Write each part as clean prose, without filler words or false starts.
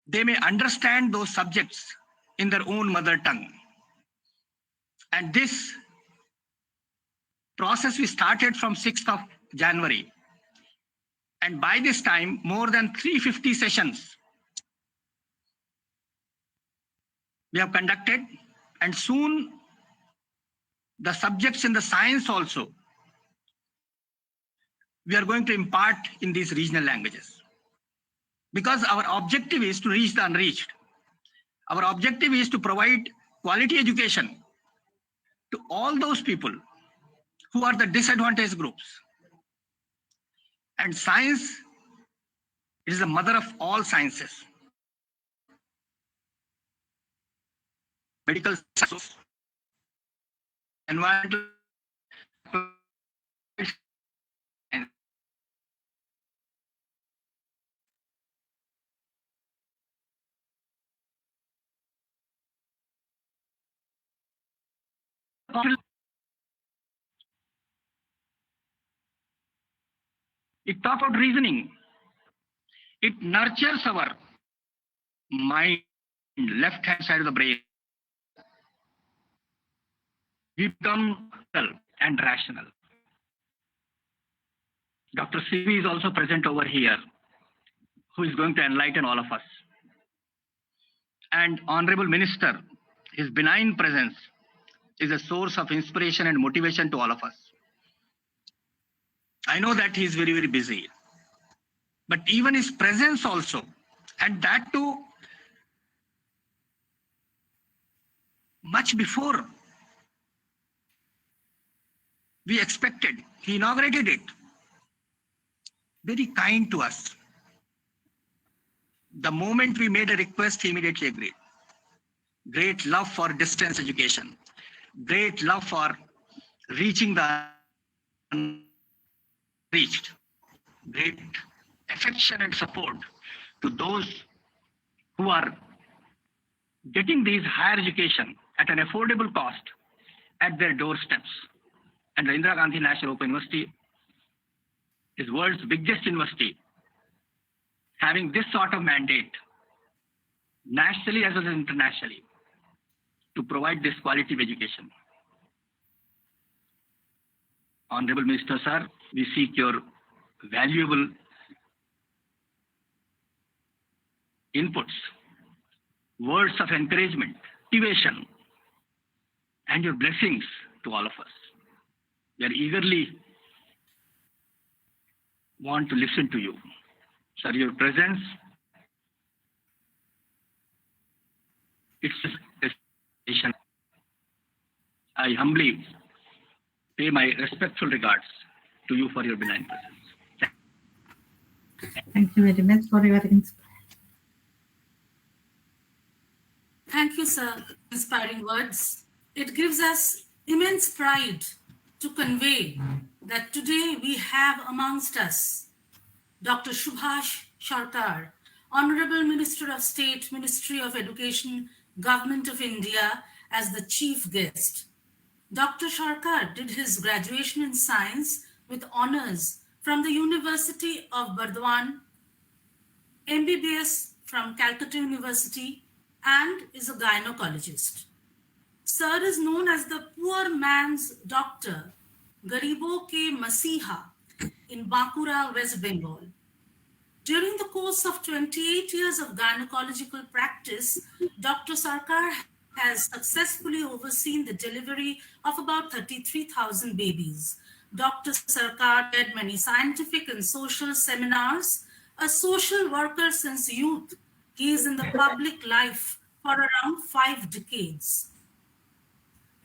they may understand those subjects in their own mother tongue. And this process we started from 6th of January. And by this time, more than 350 sessions we have conducted, and soon the subjects in the science also we are going to impart in these regional languages. Because our objective is to reach the unreached. Our objective is to provide quality education to all those people who are the disadvantaged groups. And science is the mother of all sciences. Medical science, environmental science, it talks about reasoning. It nurtures our mind, left hand side of the brain. We become and rational. Dr. CV is also present over here, who is going to enlighten all of us. And Honorable Minister, his benign presence is a source of inspiration and motivation to all of us. I know that he is very, very busy, but even his presence also, and that too much before we expected, he inaugurated it. Very kind to us. The moment we made a request, he immediately agreed. Great love for distance education, great love for reaching the unreached, great affection and support to those who are getting these higher education at an affordable cost at their doorsteps. And the Indira Gandhi National Open University is world's biggest university, having this sort of mandate, nationally as well as internationally, to provide this quality of education. Honorable Minister, sir, we seek your valuable inputs, words of encouragement, motivation, and your blessings to all of us. We are eagerly want to listen to you. Sir, your presence, it's a station. I humbly pay my respectful regards to you for your benign presence. Thank you very much for your inspiration. Thank you, sir. Inspiring words. It gives us immense pride to convey that today we have amongst us Dr. Subhash Sarkar, Honorable Minister of State, Ministry of Education, Government of India, as the chief guest. Dr. Sarkar did his graduation in science with honors from the University of Burdwan, MBBS from Calcutta University, and is a gynecologist. Sir is known as the poor man's doctor, Garibo ke Masiha, in Bankura, West Bengal. During the course of 28 years of gynecological practice, Dr. Sarkar has successfully overseen the delivery of about 33,000 babies. Dr. Sarkar led many scientific and social seminars. A social worker since youth, he is in the public life for around 5 decades.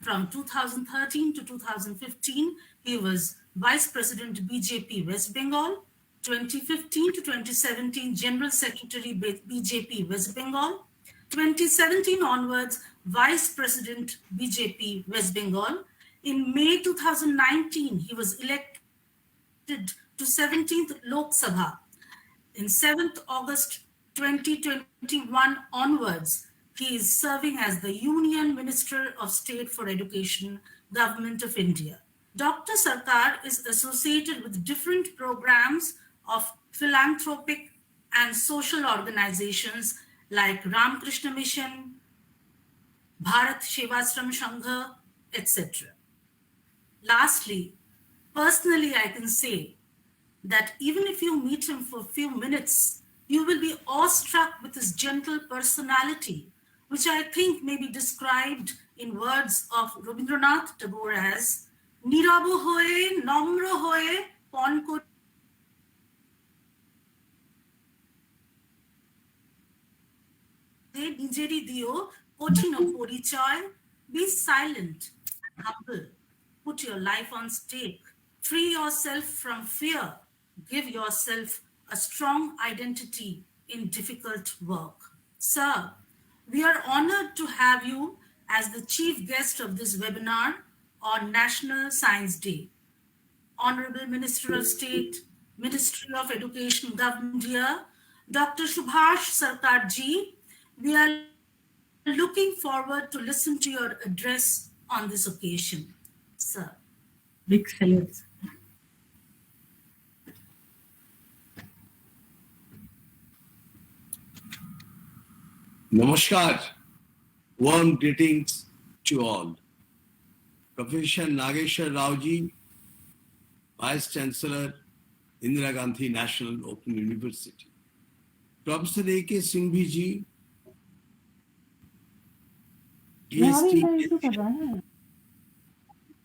From 2013 to 2015, he was Vice President BJP West Bengal. 2015 to 2017, General Secretary BJP West Bengal. 2017 onwards, Vice President BJP West Bengal. In May 2019, he was elected to 17th Lok Sabha. In 7th August 2021 onwards, he is serving as the Union Minister of State for Education, Government of India. Dr. Sarkar is associated with different programs of philanthropic and social organizations like Ramakrishna Mission, Bharat Sevashram Sangha, etc. Lastly, personally, I can say that even if you meet him for a few minutes, you will be awestruck with his gentle personality, which I think may be described in words of Rabindranath Tagore as Nirabo hoye, Namra hoye, pon ko নিজেরই দিও কঠিন পরিচয়, be silent, humble, put your life on stake, free yourself from fear, give yourself a strong identity in difficult work. Sir, we are honored to have you as the chief guest of this webinar on National Science Day. Honorable Minister of State, Ministry of Education, Government India, Dr. Subhash Sarkarji, we are looking forward to listen to your address on this occasion. Sir. Big salutes. Namaskar. Warm greetings to all. Professor Nageshwar Raoji, Vice Chancellor, Indira Gandhi National Open University. Professor A.K. Singhvi ji, PhD,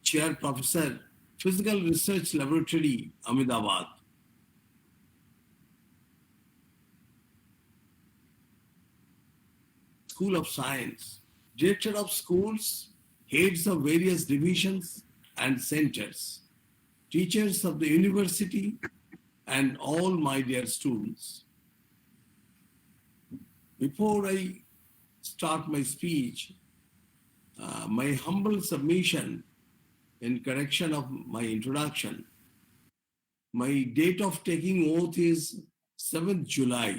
Chair Professor, Physical Research Laboratory, Ahmedabad. School of Science, Director of Schools, heads of various divisions and centers, teachers of the university, and all my dear students. Before I start my speech, my humble submission in correction of my introduction. My date of taking oath is 7th July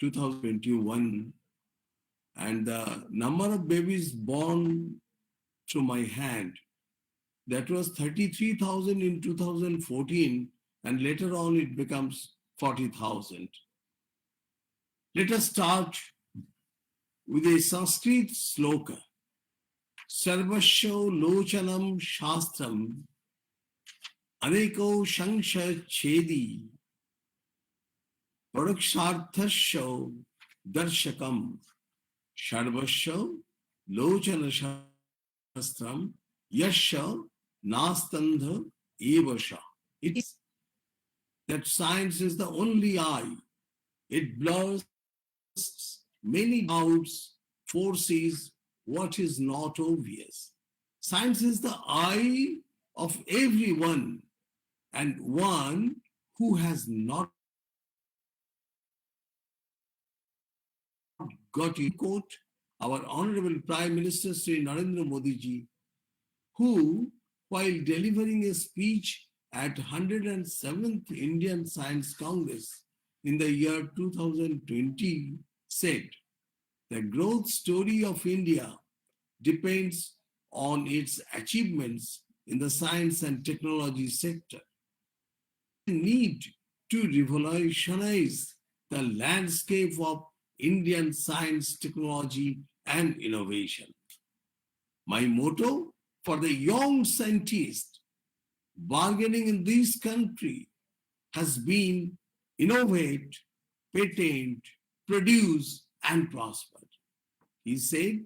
2021, and the number of babies born through my hand, that was 33,000 in 2014, and later on it becomes 40,000. Let us start with a Sanskrit sloka. Sarvasho lochanam shastram aneko shangsha chedi paraksharthasho darshakam sarvasho lochana shastram yasha nastandha evasha. It is that science is the only eye. It blurs many doubts, foresees what is not obvious. Science is the eye of everyone, and one who has not got it. Quote our Honorable Prime Minister Sri Narendra Modi ji, who, while delivering a speech at 107th Indian Science Congress in the year 2020, said, the growth story of India depends on its achievements in the science and technology sector. We need to revolutionize the landscape of Indian science, technology, and innovation. My motto for the young scientist bargaining in this country has been innovate, patent, produce, and prosper. He said,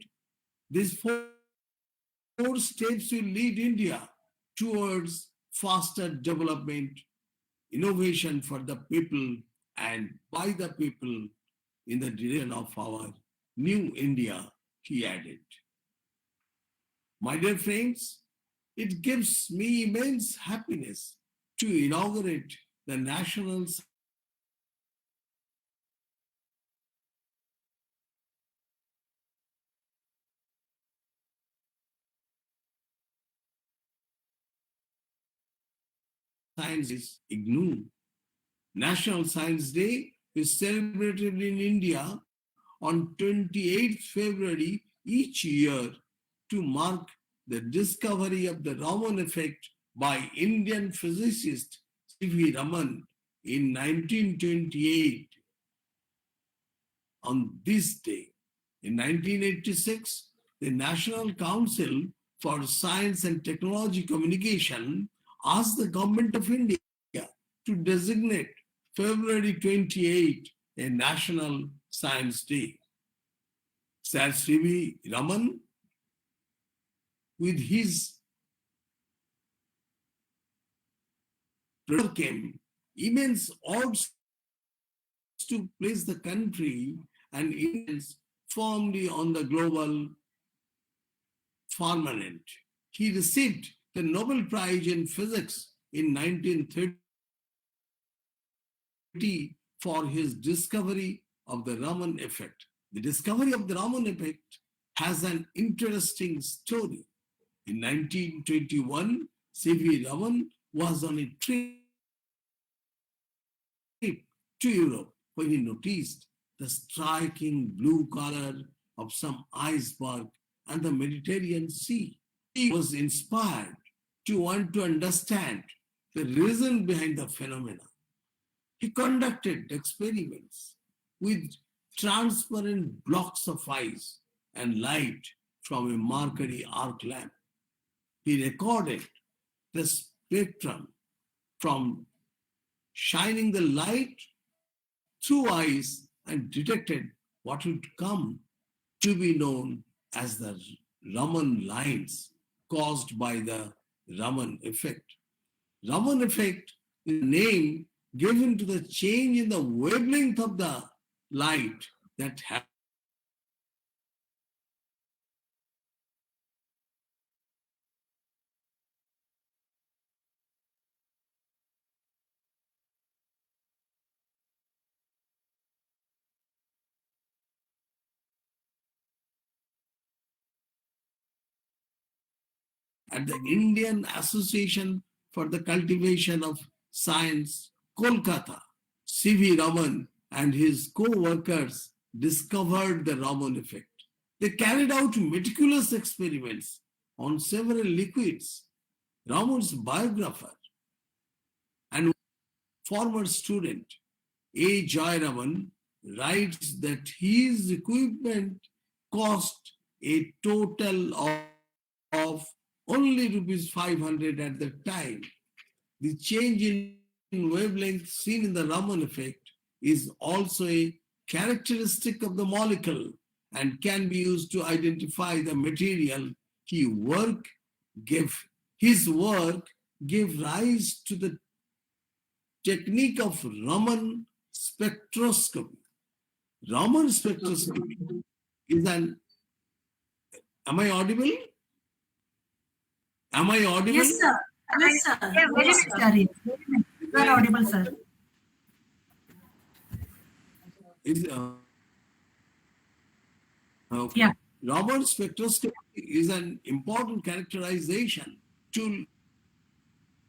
these four steps will lead India towards faster development, innovation for the people and by the people in the direction of our new India, he added. My dear friends, it gives me immense happiness to inaugurate the National Science IGNOU. National Science Day is celebrated in India on 28th February each year to mark the discovery of the Raman effect by Indian physicist C.V. Raman in 1928. on this day. In 1986, the National Council for Science and Technology Communication asked the Government of India to designate February 28 a National Science Day. Sir C.V. Raman, with his came immense odds to place the country and Indians firmly on the global firmament. He received the Nobel Prize in Physics in 1930 for his discovery of the Raman effect. The discovery of the Raman effect has an interesting story. In 1921, C.V. Raman was on a trip to Europe when he noticed the striking blue color of some iceberg and the Mediterranean Sea. He was inspired to want to understand the reason behind the phenomena. He conducted experiments with transparent blocks of ice and light from a mercury arc lamp. He recorded the spectrum from shining the light through ice and detected what would come to be known as the Raman lines caused by the Raman effect. Raman effect is a name given to the change in the wavelength of the light that happens at the Indian Association for the Cultivation of Science, Kolkata. C.V. Raman and his co-workers discovered the Raman effect. They carried out meticulous experiments on several liquids. Raman's biographer and former student A. Joy Raman writes that his equipment cost a total of only rupees 500 at the time. The change in wavelength seen in the Raman effect is also a characteristic of the molecule and can be used to identify the material. His work gave rise to the technique of Raman spectroscopy. Raman spectroscopy is an... Am I audible? Am I audible? Yes, sir. Yes, sir. Yeah, very Yes, much, sir. sir. You are audible, sir. Okay. Yeah. Raman spectroscopy is an important characterization tool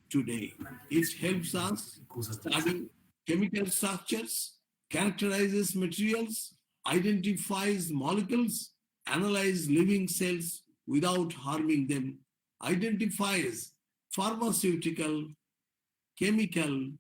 today. It helps us study chemical structures, characterizes materials, identifies molecules, analyze living cells without harming them, identifies pharmaceutical, chemical,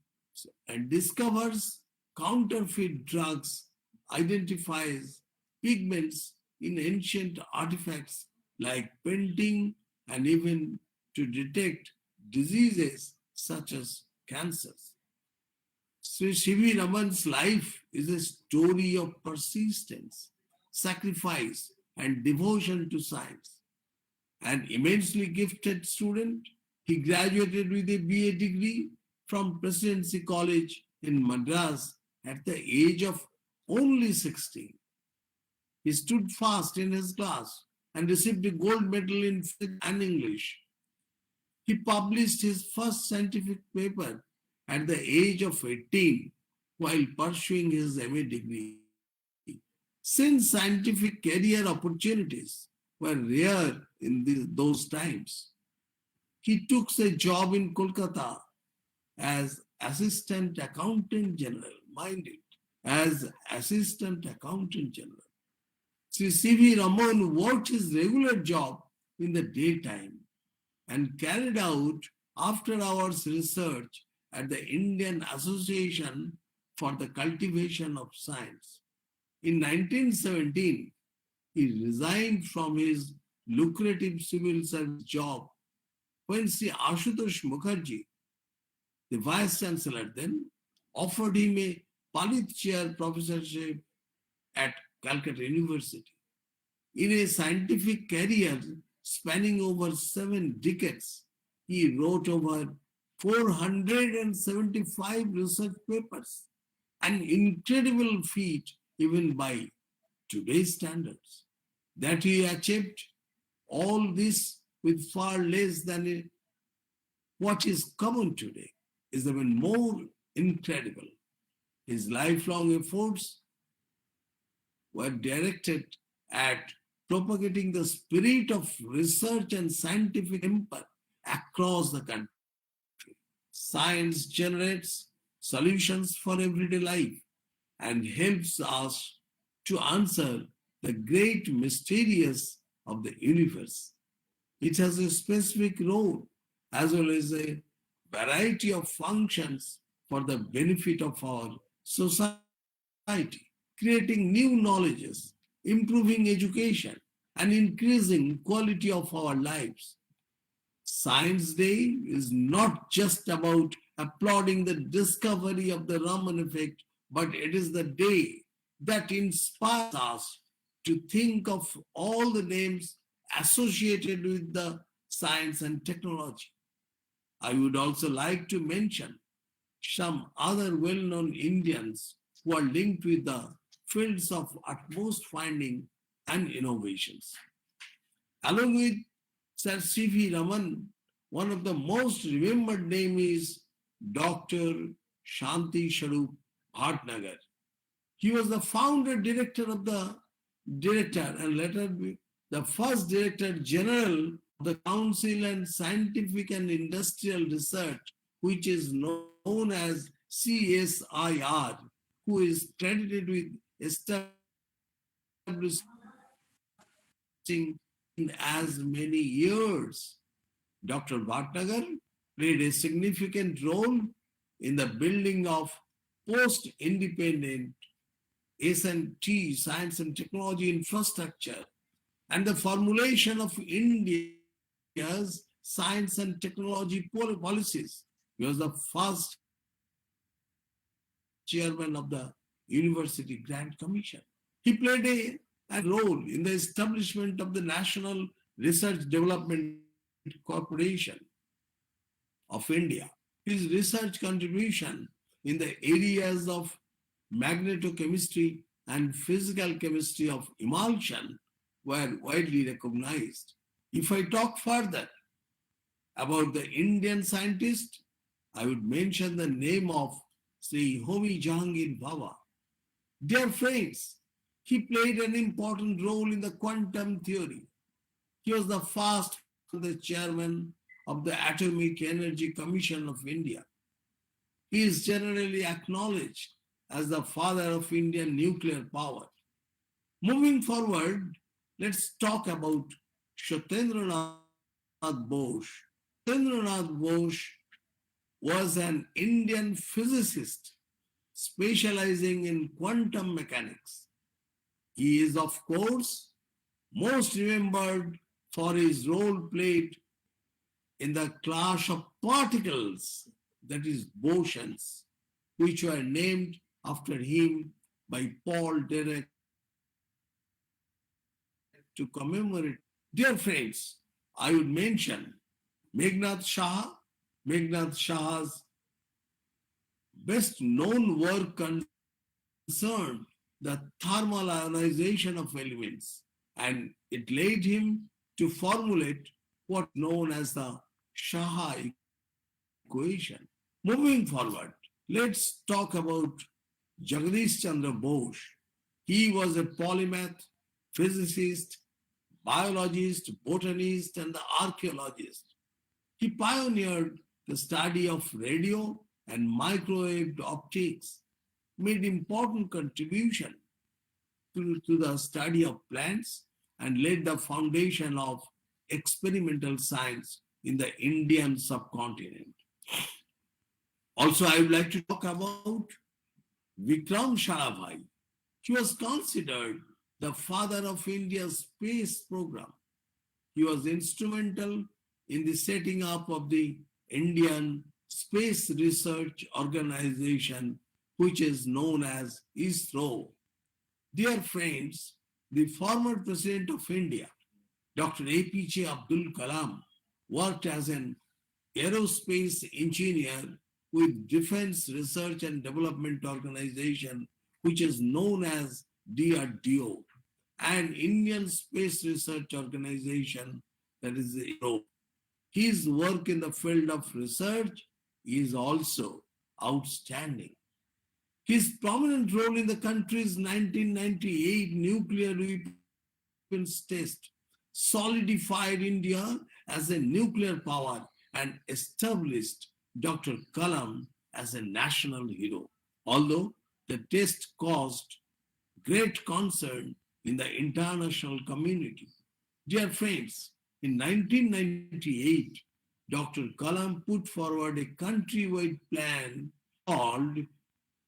and discovers counterfeit drugs, identifies pigments in ancient artifacts like painting, and even to detect diseases such as cancers. Sri C.V. Raman's life is a story of persistence, sacrifice, and devotion to science. An immensely gifted student, he graduated with a BA degree from Presidency College in Madras at the age of only 16. He stood fast in his class and received a gold medal in physics and English. He published his first scientific paper at the age of 18 while pursuing his MA degree. Since scientific career opportunities were rare in those times, he took a job in Kolkata as Assistant Accountant General. Mind it, as Assistant Accountant General. Sri C.V. Raman worked his regular job in the daytime and carried out after-hours research at the Indian Association for the Cultivation of Science. In 1917, he resigned from his lucrative civil service job when Sri Ashutosh Mukherjee, the vice chancellor then, offered him a Palit chair professorship at Calcutta University. In a scientific career spanning over 7 decades, he wrote over 475 research papers, an incredible feat even by today's standards. That he achieved all this with far less than what is common today is even more incredible. His lifelong efforts were directed at propagating the spirit of research and scientific empowerment across the country. Science generates solutions for everyday life and helps us to answer the great mysteries of the universe. It has a specific role as well as a variety of functions for the benefit of our society, creating new knowledges, improving education, and increasing quality of our lives. Science Day is not just about applauding the discovery of the Raman effect, but it is the day that inspires us to think of all the names associated with the science and technology. I would also like to mention some other well-known Indians who are linked with the fields of utmost finding and innovations. Along with Sir C.V. Raman, one of the most remembered names is Dr. Shanti Sharup Bhatnagar. He was the founder director and later the first director general of the Council on Scientific and Industrial Research, which is known as CSIR, who is credited with establishing in as many years. Dr. Bhatnagar played a significant role in the building of post-independent S&T, science and technology infrastructure, and the formulation of India's science and technology policies. He was the first chairman of the University Grant Commission. He played a role in the establishment of the National Research Development Corporation of India. His research contribution in the areas of magnetochemistry and physical chemistry of emulsion were widely recognized. If I talk further about the Indian scientist, I would mention the name of Sri Homi Jahangir Bhabha. Dear friends, he played an important role in the quantum theory. He was the first chairman of the Atomic Energy Commission of India. He is generally acknowledged as the father of Indian nuclear power. Moving forward, let's talk about Satyendranath Bose. Satyendranath Bose was an Indian physicist specializing in quantum mechanics. He is, of course, most remembered for his role played in the clash of particles, that is bosons, which were named after him by Paul Dirac to commemorate. Dear friends, I would mention Meghnad Shah. Meghnad Shah's best known work concerned the thermal ionization of elements, and it led him to formulate what's known as the Shah equation. Moving forward, let's talk about Jagadish Chandra Bose. He was a polymath, physicist, biologist, botanist, and the archaeologist. He pioneered the study of radio and microwave optics, made important contribution to the study of plants, and laid the foundation of experimental science in the Indian subcontinent. Also, I would like to talk about Vikram Sarabhai. He was considered the father of India's space program. He was instrumental in the setting up of the Indian Space Research Organization, which is known as ISRO. Dear friends, the former President of India, Dr. APJ Abdul Kalam, worked as an aerospace engineer with Defense Research and Development Organization, which is known as DRDO, and Indian Space Research Organization, that is ISRO. His work in the field of research is also outstanding. His prominent role in the country's 1998 nuclear weapons test solidified India as a nuclear power and established Dr. Kalam as a national hero. Although the test caused great concern in the international community. Dear friends, in 1998, Dr. Kalam put forward a countrywide plan called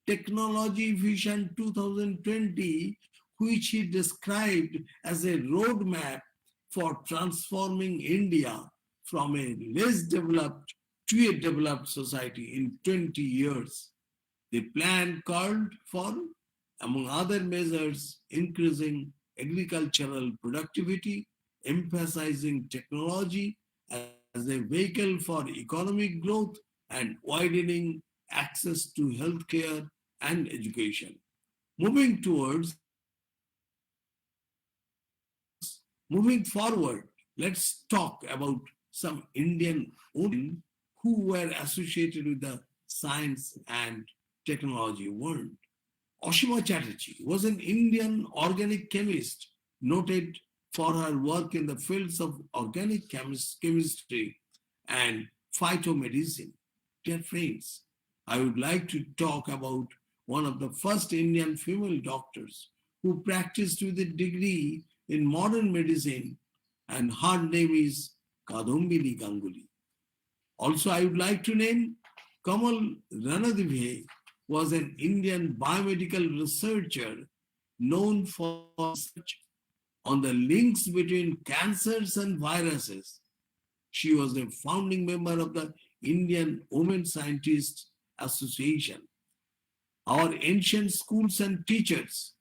Technology Vision 2020, which he described as a roadmap for transforming India from a less developed to a developed society in 20 years. The plan called for, among other measures, increasing agricultural productivity, emphasizing technology as a vehicle for economic growth, and widening access to healthcare and education. Moving forward, let's talk about some Indian women who were associated with the science and technology world. Ashima Chatterjee was an Indian organic chemist noted for her work in the fields of organic chemistry and phytomedicine. Dear friends, I would like to talk about one of the first Indian female doctors who practiced with a degree in modern medicine, and her name is Kadambini Ganguly. Also, I would like to name Kamal Ranadivhe, was an Indian biomedical researcher known for research on the links between cancers and viruses. She was a founding member of the Indian Women Scientists Association. Our ancient schools and teachers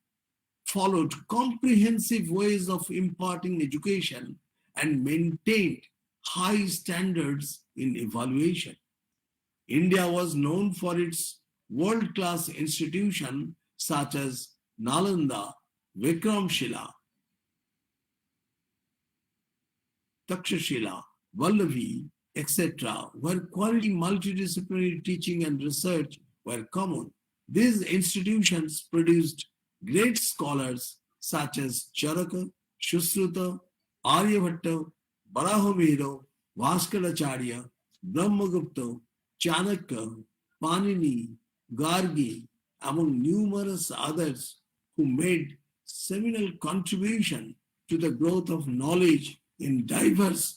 followed comprehensive ways of imparting education and maintained high standards in evaluation. India was known for its world-class institutions such as Nalanda, Vikramshila, Takshashila, Vallavi, etc., where quality multidisciplinary teaching and research were common. These institutions produced great scholars such as Charaka, Shusruta, Aryabhatta, Barahamihira, Bhaskaracharya, Brahmagupta, Chanakya, Panini, Gargi, among numerous others who made seminal contribution to the growth of knowledge in diverse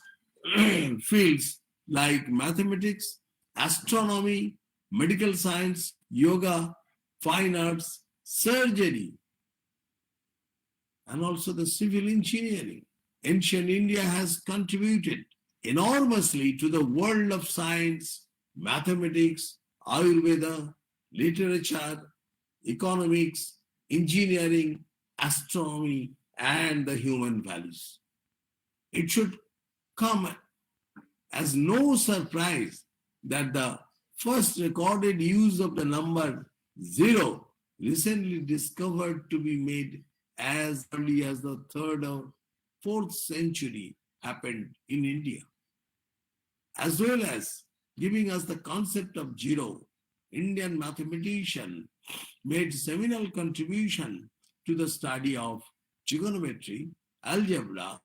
fields like mathematics, astronomy, medical science, yoga, fine arts, surgery, and also the civil engineering. Ancient India has contributed enormously to the world of science, mathematics, Ayurveda, literature, economics, engineering, astronomy, and the human values. It should come as no surprise that the first recorded use of the number 0 recently discovered to be made as early as the 3rd or 4th century happened in India. As well as giving us the concept of 0, Indian mathematician made seminal contribution to the study of trigonometry, algebra,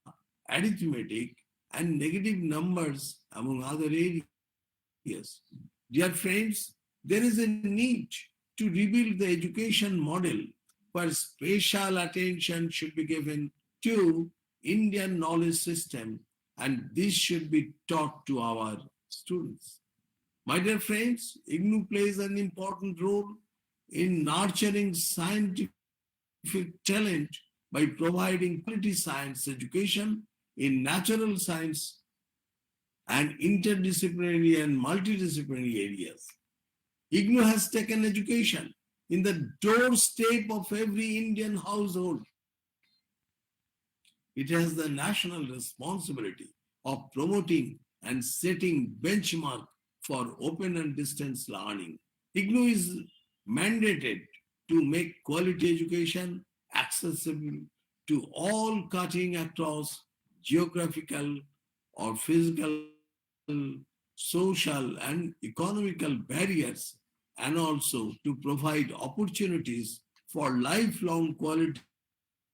arithmetic, and negative numbers, among other areas. Dear friends, there is a need to rebuild the education model where special attention should be given to Indian knowledge system, and this should be taught to our students. My dear friends, IGNOU plays an important role in nurturing scientific talent by providing quality science education in natural science and interdisciplinary and multidisciplinary areas. IGNOU has taken education in the doorstep of every Indian household. It has the national responsibility of promoting and setting benchmark for open and distance learning. IGNOU is mandated to make quality education accessible to all cutting across geographical or physical, social, and economical barriers, and also to provide opportunities for lifelong quality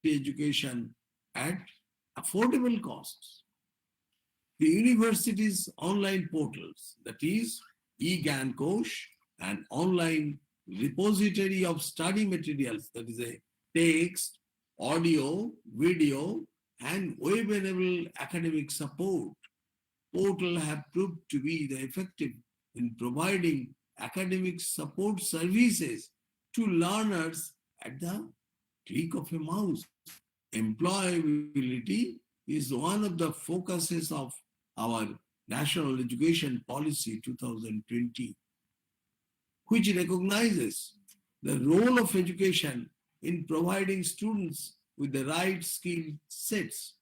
education at affordable costs. The university's online portals, that is eGyanKosh, an online repository of study materials, that is a text, audio, video, and web-enabled academic support portal have proved to be the effective in providing academic support services to learners at the click of a mouse. Employability is one of the focuses of our National Education Policy 2020, which recognizes the role of education in providing students with the right skill sets.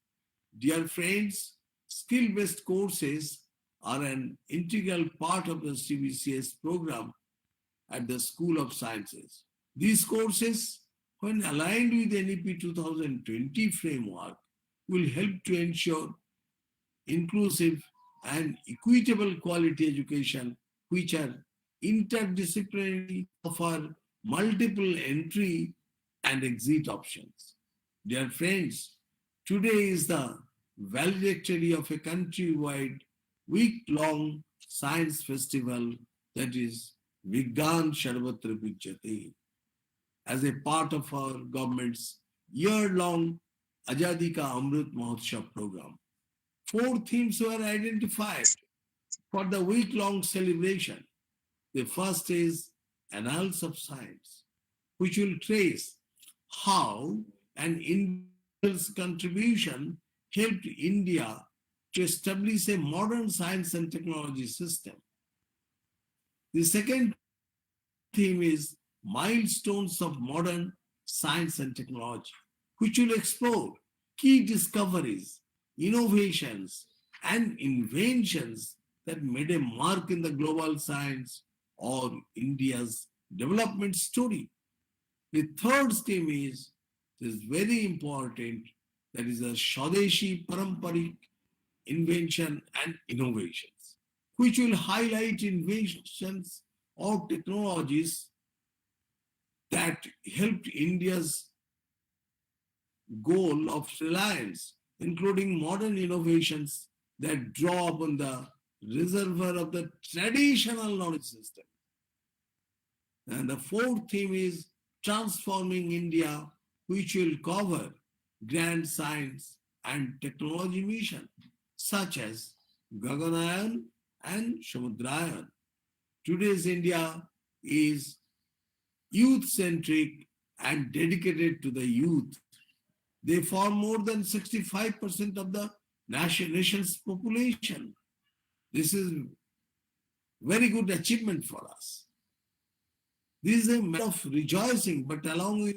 Dear friends, skill-based courses are an integral part of the CBCS program at the School of Sciences. These courses, when aligned with NEP 2020 framework, will help to ensure inclusive and equitable quality education, which are interdisciplinary, offer multiple entry and exit options. Dear friends, today is the valedictory of a countrywide week-long science festival, that is Vigyan Sarvatra Pujyate, as a part of our government's year-long Azadi Ka Amrit Mahotsav program. 4 themes were identified for the week-long celebration. The first is Annals of Science, which will trace how an individual's contribution helped India to establish a modern science and technology system. The second theme is Milestones of Modern Science and Technology, which will explore key discoveries, innovations, and inventions that made a mark in the global science or India's development story. The third theme is very important, that is a Swadeshi Paramparik invention and innovations, which will highlight inventions or technologies that helped India's goal of reliance, including modern innovations that draw upon the reservoir of the traditional knowledge system. And the fourth theme is Transforming India, which will cover grand science and technology mission, such as Gaganayan and Samudrayan. Today's India is youth-centric and dedicated to the youth. They form more than 65% of the nation's population. This is very good achievement for us. This is a matter of rejoicing, but along with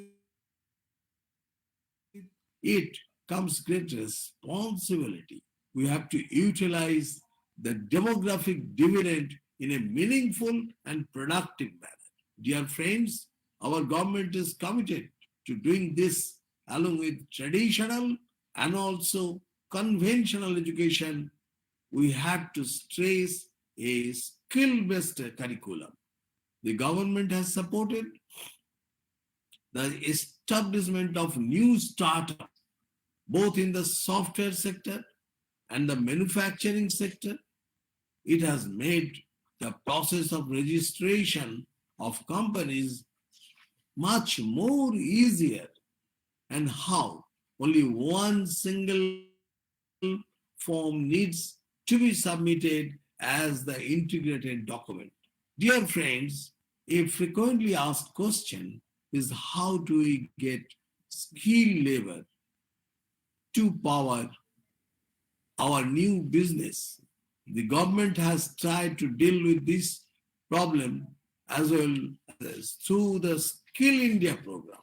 it comes great responsibility. We have to utilize the demographic dividend in a meaningful and productive manner. Dear friends, our government is committed to doing this along with traditional and also conventional education. We have to stress a skill-based curriculum. The government has supported the establishment of new startups, both in the software sector and the manufacturing sector. It has made the process of registration of companies much more easier, and how only one single form needs to be submitted as the integrated document. Dear friends, a frequently asked question is, how do we get skilled labor to power our new business. The government has tried to deal with this problem as well as through the Skill India program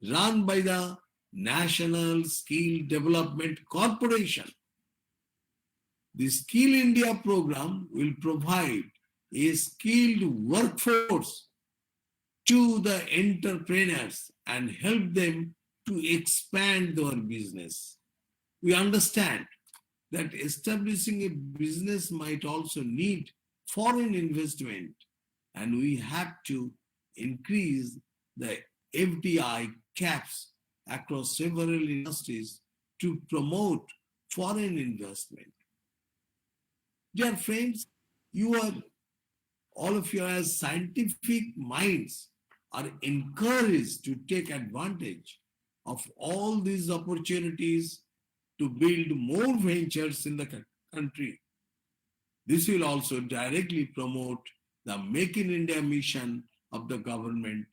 run by the National Skill Development Corporation. The Skill India program will provide a skilled workforce to the entrepreneurs and help them to expand their business. We understand that establishing a business might also need foreign investment, and we have to increase the FDI caps across several industries to promote foreign investment. Dear friends, all of you as scientific minds are encouraged to take advantage of all these opportunities to build more ventures in the country. This will also directly promote the Make in India mission of the government.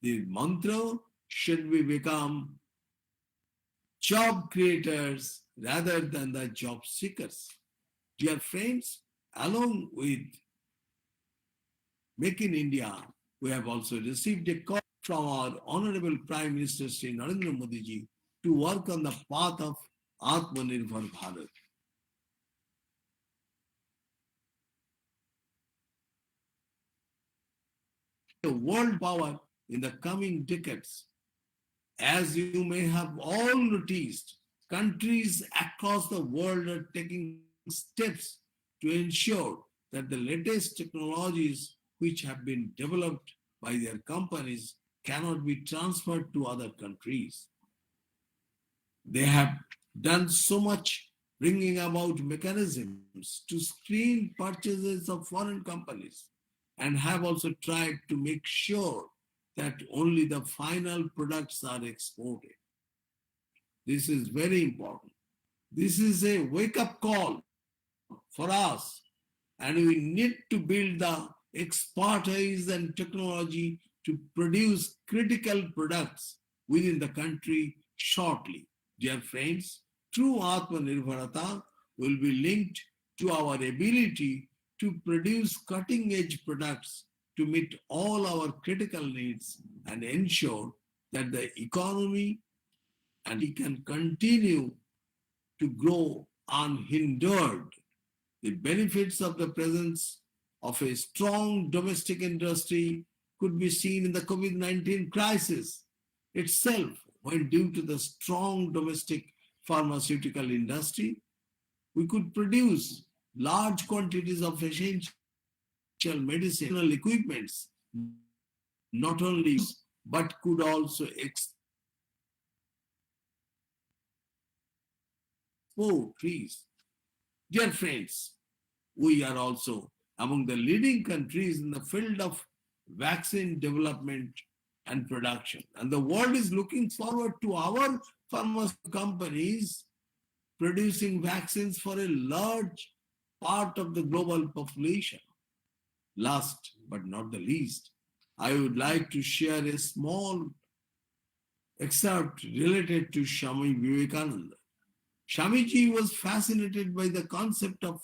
The mantra should we become job creators rather than the job seekers. Dear friends, along with Make in India, we have also received a call from our Honorable Prime Minister Sri Narendra Modi ji to work on the path of Atmanirbhar Bharat. The world power in the coming decades. As you may have all noticed, countries across the world are taking steps to ensure that the latest technologies which have been developed by their companies cannot be transferred to other countries. They have done so much bringing about mechanisms to screen purchases of foreign companies and have also tried to make sure that only the final products are exported. This is very important. This is a wake-up call for us, and we need to build the expertise and technology to produce critical products within the country shortly. Dear friends, true Atmanirbharata will be linked to our ability to produce cutting-edge products to meet all our critical needs and ensure that the economy and it can continue to grow unhindered. The benefits of the presence of a strong domestic industry could be seen in the COVID-19 crisis itself, when due to the strong domestic pharmaceutical industry, we could produce large quantities of essential medicinal equipments, not only but could also export trees. Dear friends, we are also among the leading countries in the field of vaccine development and production. And the world is looking forward to our pharmaceutical companies producing vaccines for a large part of the global population. Last but not the least, I would like to share a small excerpt related to Swami Vivekananda. Swamiji was fascinated by the concept of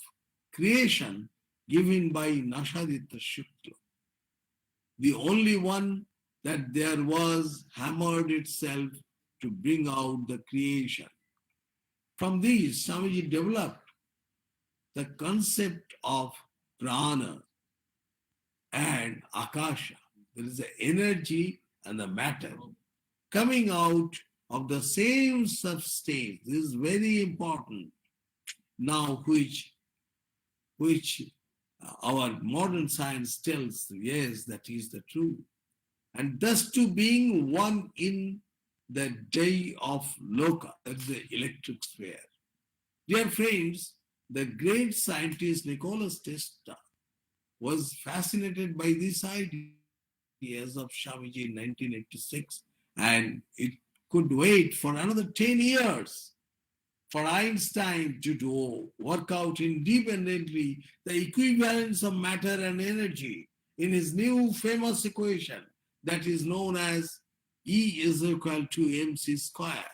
creation given by Nashaditya Shukla. The only one that there was hammered itself to bring out the creation. From these, Swamiji developed the concept of prana and akasha. There is the energy and the matter coming out of the same substance. This is very important now, which our modern science tells, yes, that is the truth. And thus to being one in the day of Loka, that's the electric sphere. Dear friends, the great scientist Nicholas Tesla was fascinated by these ideas of Swamiji in 1986, and it could wait for another 10 years for Einstein to work out independently the equivalence of matter and energy in his new famous equation that is known as E is equal to mc square.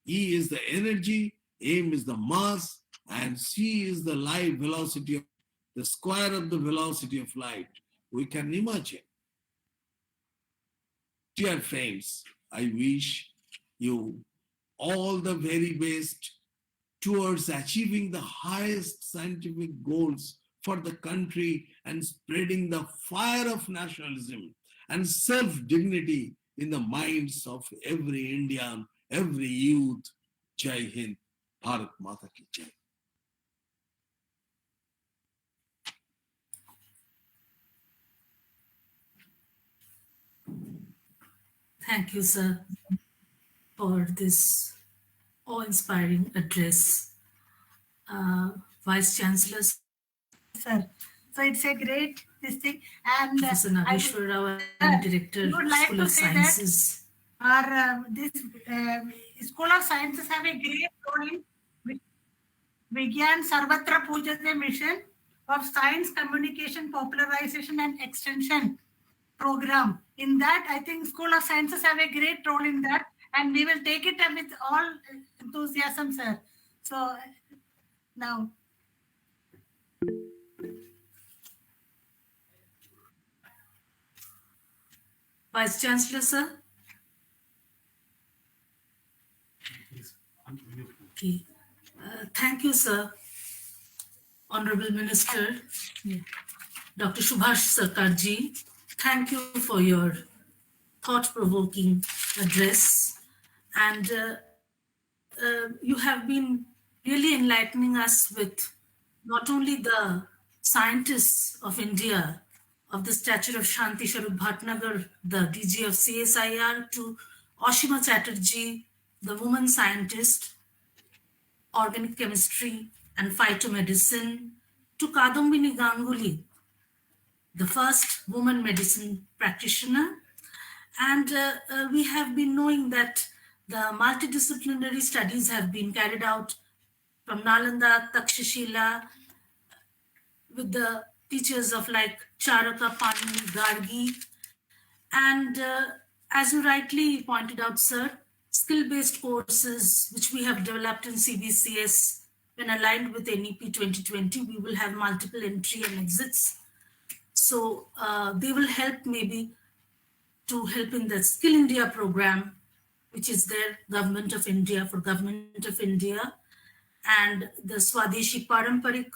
E is the energy, m is the mass, and c is the light velocity of the square of the velocity of light. We can imagine. Dear friends, I wish you all the very best towards achieving the highest scientific goals for the country and spreading the fire of nationalism and self-dignity in the minds of every Indian, every youth. Jai Hind, Bharat Mata ki Jai. Thank you, sir, for this awe-inspiring address. Vice Chancellor, Sir. So it's a great this thing. And Professor I Nageshwar Rao, Director, would like School to of say that Sciences. our this School of Sciences have a great role in Vigyan Sarvatra Pujate mission of science communication, popularization, and extension program. In that, I think School of Sciences have a great role in that, and we will take it up with all enthusiasm, sir. So now, Vice Chancellor, sir. Okay. Thank you, sir. Honorable Minister, Dr. Subhash Sarkarji, thank you for your thought-provoking address. And you have been really enlightening us with not only the scientists of India, of the stature of Shanti Swarup Bhatnagar, the DG of CSIR, to Ashima Chatterjee, the woman scientist, organic chemistry and phytomedicine, to Kadambini Ganguly, the first woman medicine practitioner. And we have been knowing that the multidisciplinary studies have been carried out from Nalanda, Takshashila, with the teachers of like Charaka, Panini, Gargi. And as you rightly pointed out, sir, skill-based courses which we have developed in CBCS, when aligned with NEP 2020, we will have multiple entry and exits. So they will help maybe to help in the Skill India program, which is there, Government of India, for Government of India, and the Swadeshi Paramparik,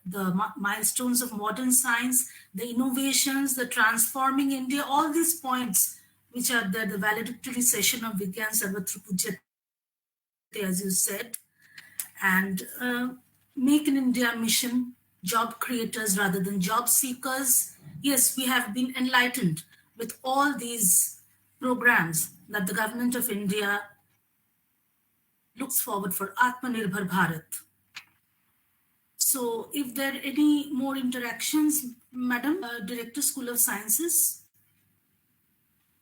the milestones of modern science, the innovations, the transforming India, all these points which are there, the valedictory session of Vigyan Sarvatra Pujyate, as you said, and Make in India mission, job creators rather than job seekers. Yes, we have been enlightened with all these programs that the government of India looks forward for Atmanirbhar Bharat. So if there are any more interactions, Madam Director, School of Sciences,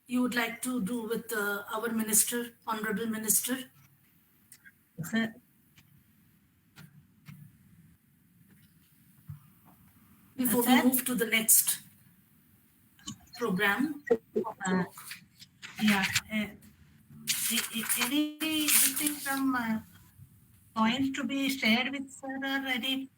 you would like to do with our Minister, Honorable Minister? sir, Before we move to the next program. yeah, anything from points to be shared with sir or any?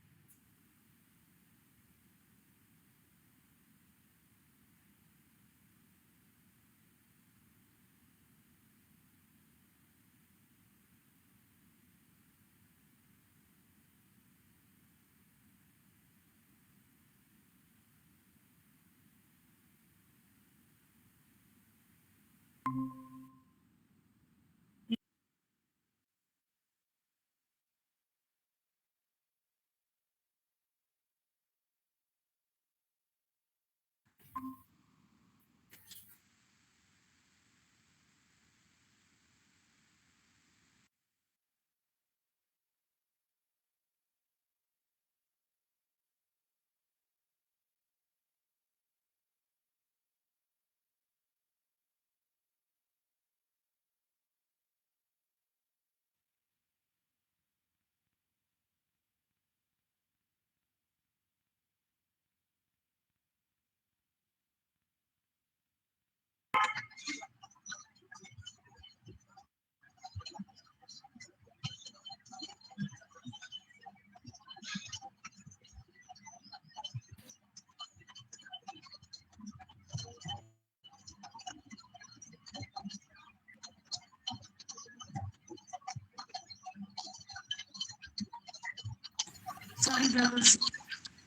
Sorry, there was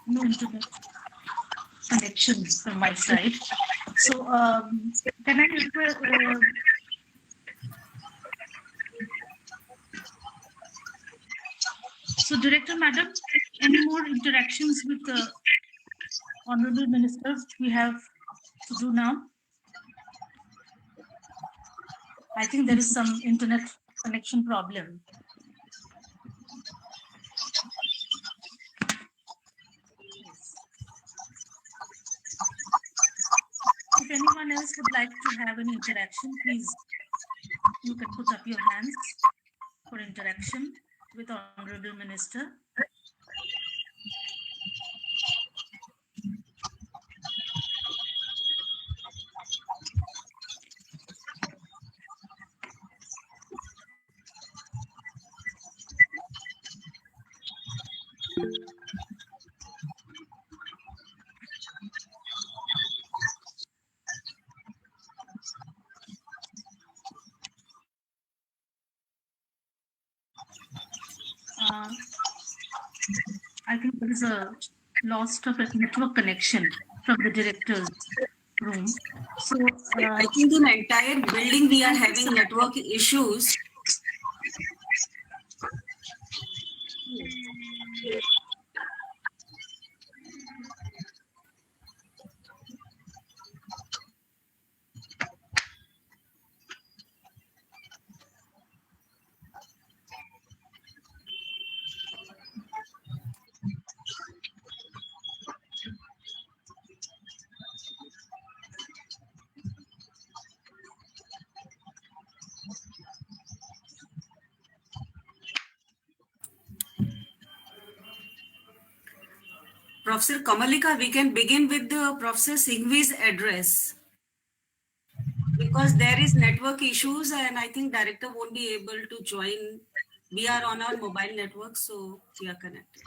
no internet connection from my side. So, can I request? So, Director Madam, any more interactions with the Honorable Minister we have to do now? I think there is some internet connection problem. If anyone else would like to have an interaction, please, you can put up your hands for interaction with Honorable Minister. I think there is a loss of a network connection from the director's room. So I think in the entire building we are having network issues. Professor Kamalika, we can begin with the Professor Singhvi's address because there is network issues and I think director won't be able to join. We are on our mobile network, so we are connected.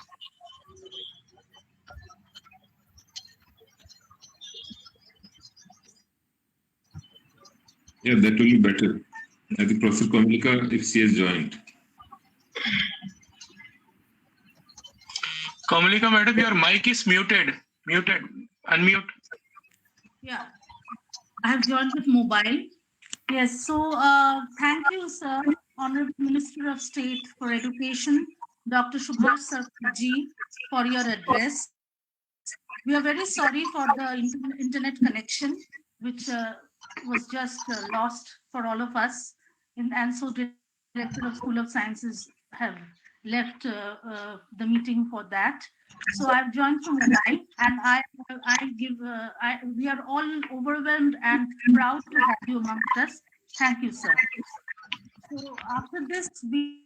Yeah, that will be better. I think Professor Kamalika, if she has joined. Kamalika madam, your mic is muted. Muted. Unmute. yeah, I have joined with mobile. Yes, so thank you, sir, Honorable Minister of State for Education, Dr. Subhash Sarkarji, for your address. We are very sorry for the internet connection, which was just lost for all of us. And so Director of School of Sciences have left the meeting for that. So I've joined from mobile, and we are all overwhelmed and proud to have you amongst us. Thank you, sir. So after this, we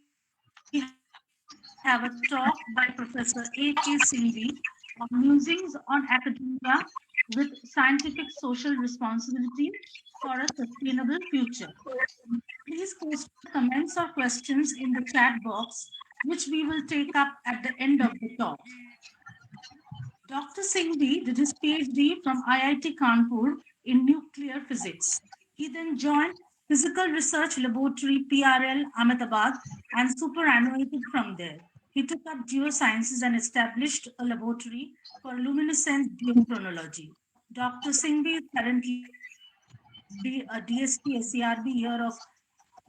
have a talk by Professor A.K. Singhvi on musings on academia with scientific social responsibility for a sustainable future. Please post comments or questions in the chat box, which we will take up at the end of the talk. Dr. Singhvi did his PhD from IIT Kanpur in nuclear physics. He then joined Physical Research Laboratory PRL Ahmedabad and superannuated from there. He took up geosciences and established a laboratory for luminescent geochronology. Dr. Singhvi is currently a DSP SCRB Year of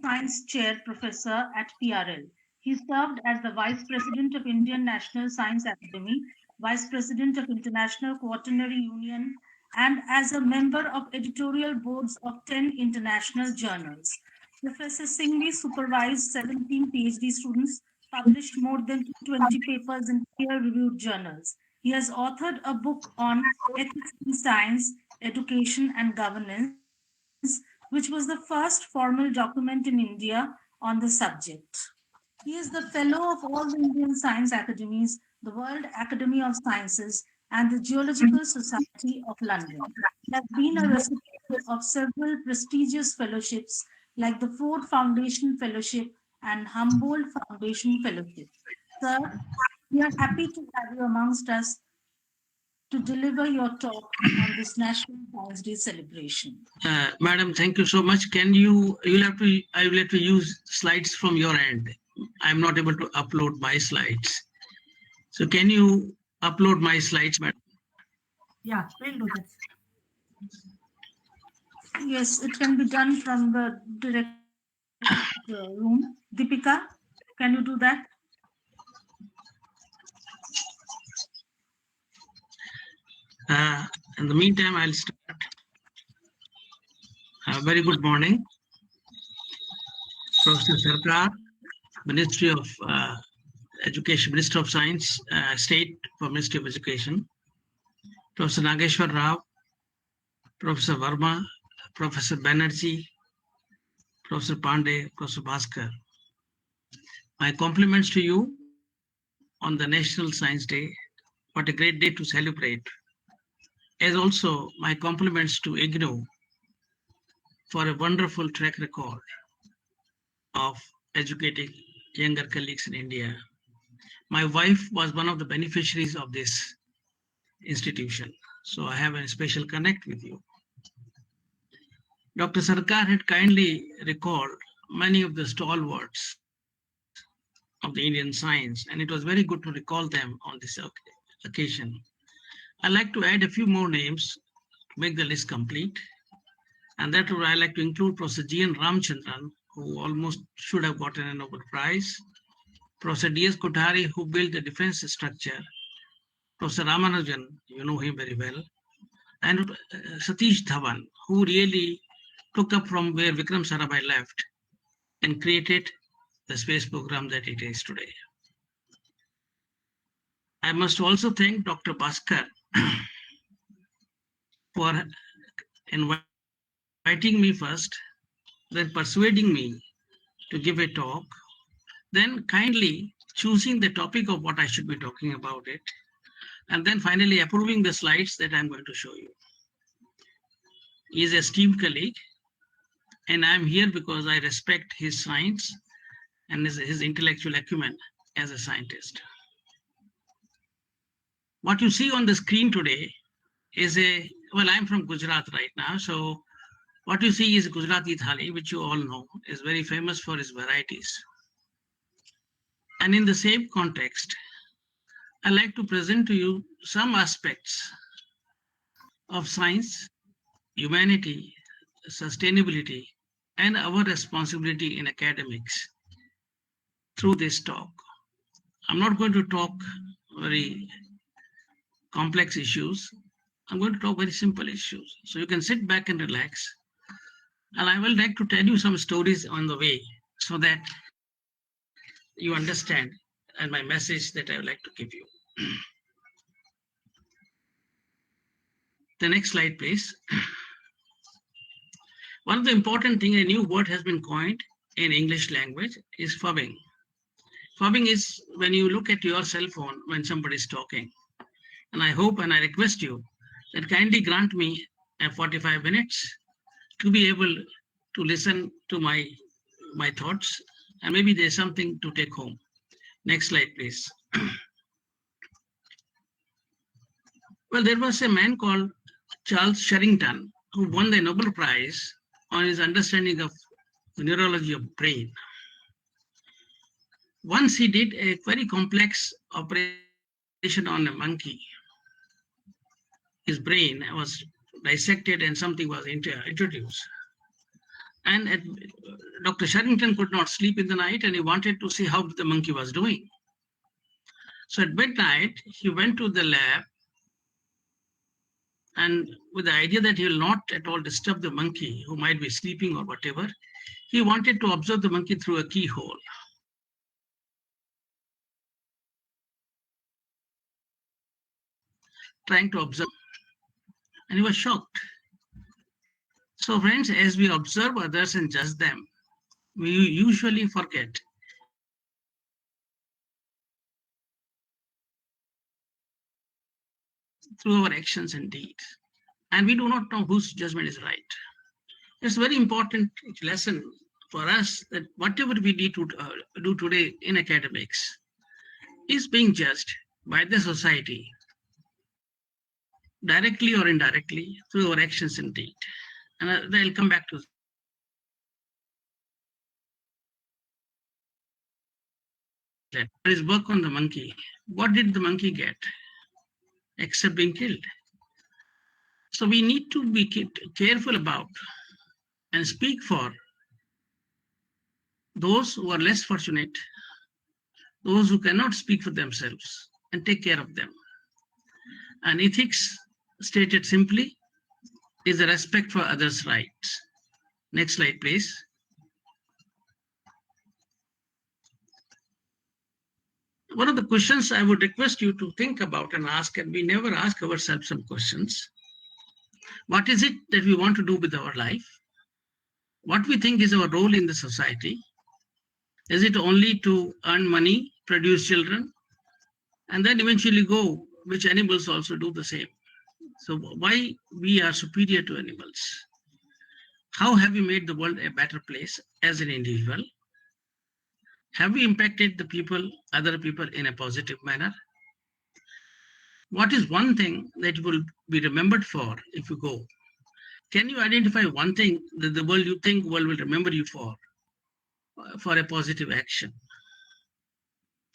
Science Chair Professor at PRL. He served as the Vice President of Indian National Science Academy, Vice President of International Quaternary Union, and as a member of editorial boards of 10 international journals. Professor Singhvi supervised 17 PhD students, published more than 220 papers in peer-reviewed journals. He has authored a book on ethics in science, education, and governance, which was the first formal document in India on the subject. He is the fellow of all the Indian Science Academies, the World Academy of Sciences, and the Geological Society of London. He has been a recipient of several prestigious fellowships like the Ford Foundation Fellowship and Humboldt Foundation Fellowship. Sir, we are happy to have you amongst us to deliver your talk on this National Science Day celebration. Madam, thank you so much. I will have to use slides from your end. I'm not able to upload my slides. So can you upload my slides, madam? Yeah, we'll do that. Yes, it can be done from the direct room. Deepika, can you do that? In the meantime, I'll start. Very good morning. Professor Sarkar, Ministry of Education, Minister of Science, State for Ministry of Education. Professor Nageshwar Rao, Professor Verma, Professor Banerjee, Professor Pandey, Professor Bhaskar. My compliments to you on the National Science Day. What a great day to celebrate. As also my compliments to IGNOU for a wonderful track record of educating younger colleagues in India. My wife was one of the beneficiaries of this institution, so I have a special connect with you. Dr. Sarkar had kindly recalled many of the stalwarts of the Indian science, and it was very good to recall them on this occasion. I'd like to add a few more names to make the list complete. And that would I like to include Professor G.N. Ramchandran, who almost should have gotten a Nobel Prize, Professor D.S. Kothari, who built the defense structure, Professor Ramanujan, you know him very well, and Satish Dhawan, who really took up from where Vikram Sarabhai left and created the space program that it is today. I must also thank Dr. Bhaskar for inviting me first, then persuading me to give a talk, then kindly choosing the topic of what I should be talking about it, and then finally approving the slides that I'm going to show you. He is an esteemed colleague, and I'm here because I respect his science and his intellectual acumen as a scientist. What you see on the screen today is well, I'm from Gujarat right now, so what you see is Gujarati thali, which you all know is very famous for its varieties. And in the same context, I'd like to present to you some aspects of science, humanity, sustainability, and our responsibility in academics through this talk. I'm not going to talk very complex issues. I'm going to talk very simple issues. So you can sit back and relax. And I will like to tell you some stories on the way so that you understand and my message that I would like to give you. The next slide, please. One of the important things, a new word has been coined in English language is fubbing. Fubbing is when you look at your cell phone when somebody is talking. And I hope and I request you that kindly grant me 45 minutes to be able to listen to my thoughts, and maybe there's something to take home. Next slide, please. Well, there was a man called Charles Sherrington who won the Nobel Prize on his understanding of the neurology of brain. Once he did a very complex operation on a monkey. His brain was dissected and something was introduced. And Dr. Sherrington could not sleep in the night and he wanted to see how the monkey was doing. So at midnight, he went to the lab and with the idea that he will not at all disturb the monkey who might be sleeping or whatever, he wanted to observe the monkey through a keyhole. Trying to observe, and he was shocked. So friends, as we observe others and judge them, we usually forget through our actions and deeds. And we do not know whose judgment is right. It's a very important lesson for us that whatever we need to do today in academics is being judged by the society, directly or indirectly, through our actions and deeds. And I'll come back to that. There is work on the monkey what did the monkey get except being killed? So we need to be careful about and speak for those who are less fortunate, those who cannot speak for themselves, and take care of them. And ethics, stated simply, is the respect for others' rights. Next slide, please. One of the questions I would request you to think about and ask, and we never ask ourselves some questions. What is it that we want to do with our life? What we think is our role in the society? Is it only to earn money, produce children, and then eventually go, which animals also do the same? So why we are superior to animals? How have we made the world a better place as an individual? Have we impacted the people, other people in a positive manner? What is one thing that you will be remembered for if you go? Can you identify one thing that the world you think world will remember you for a positive action?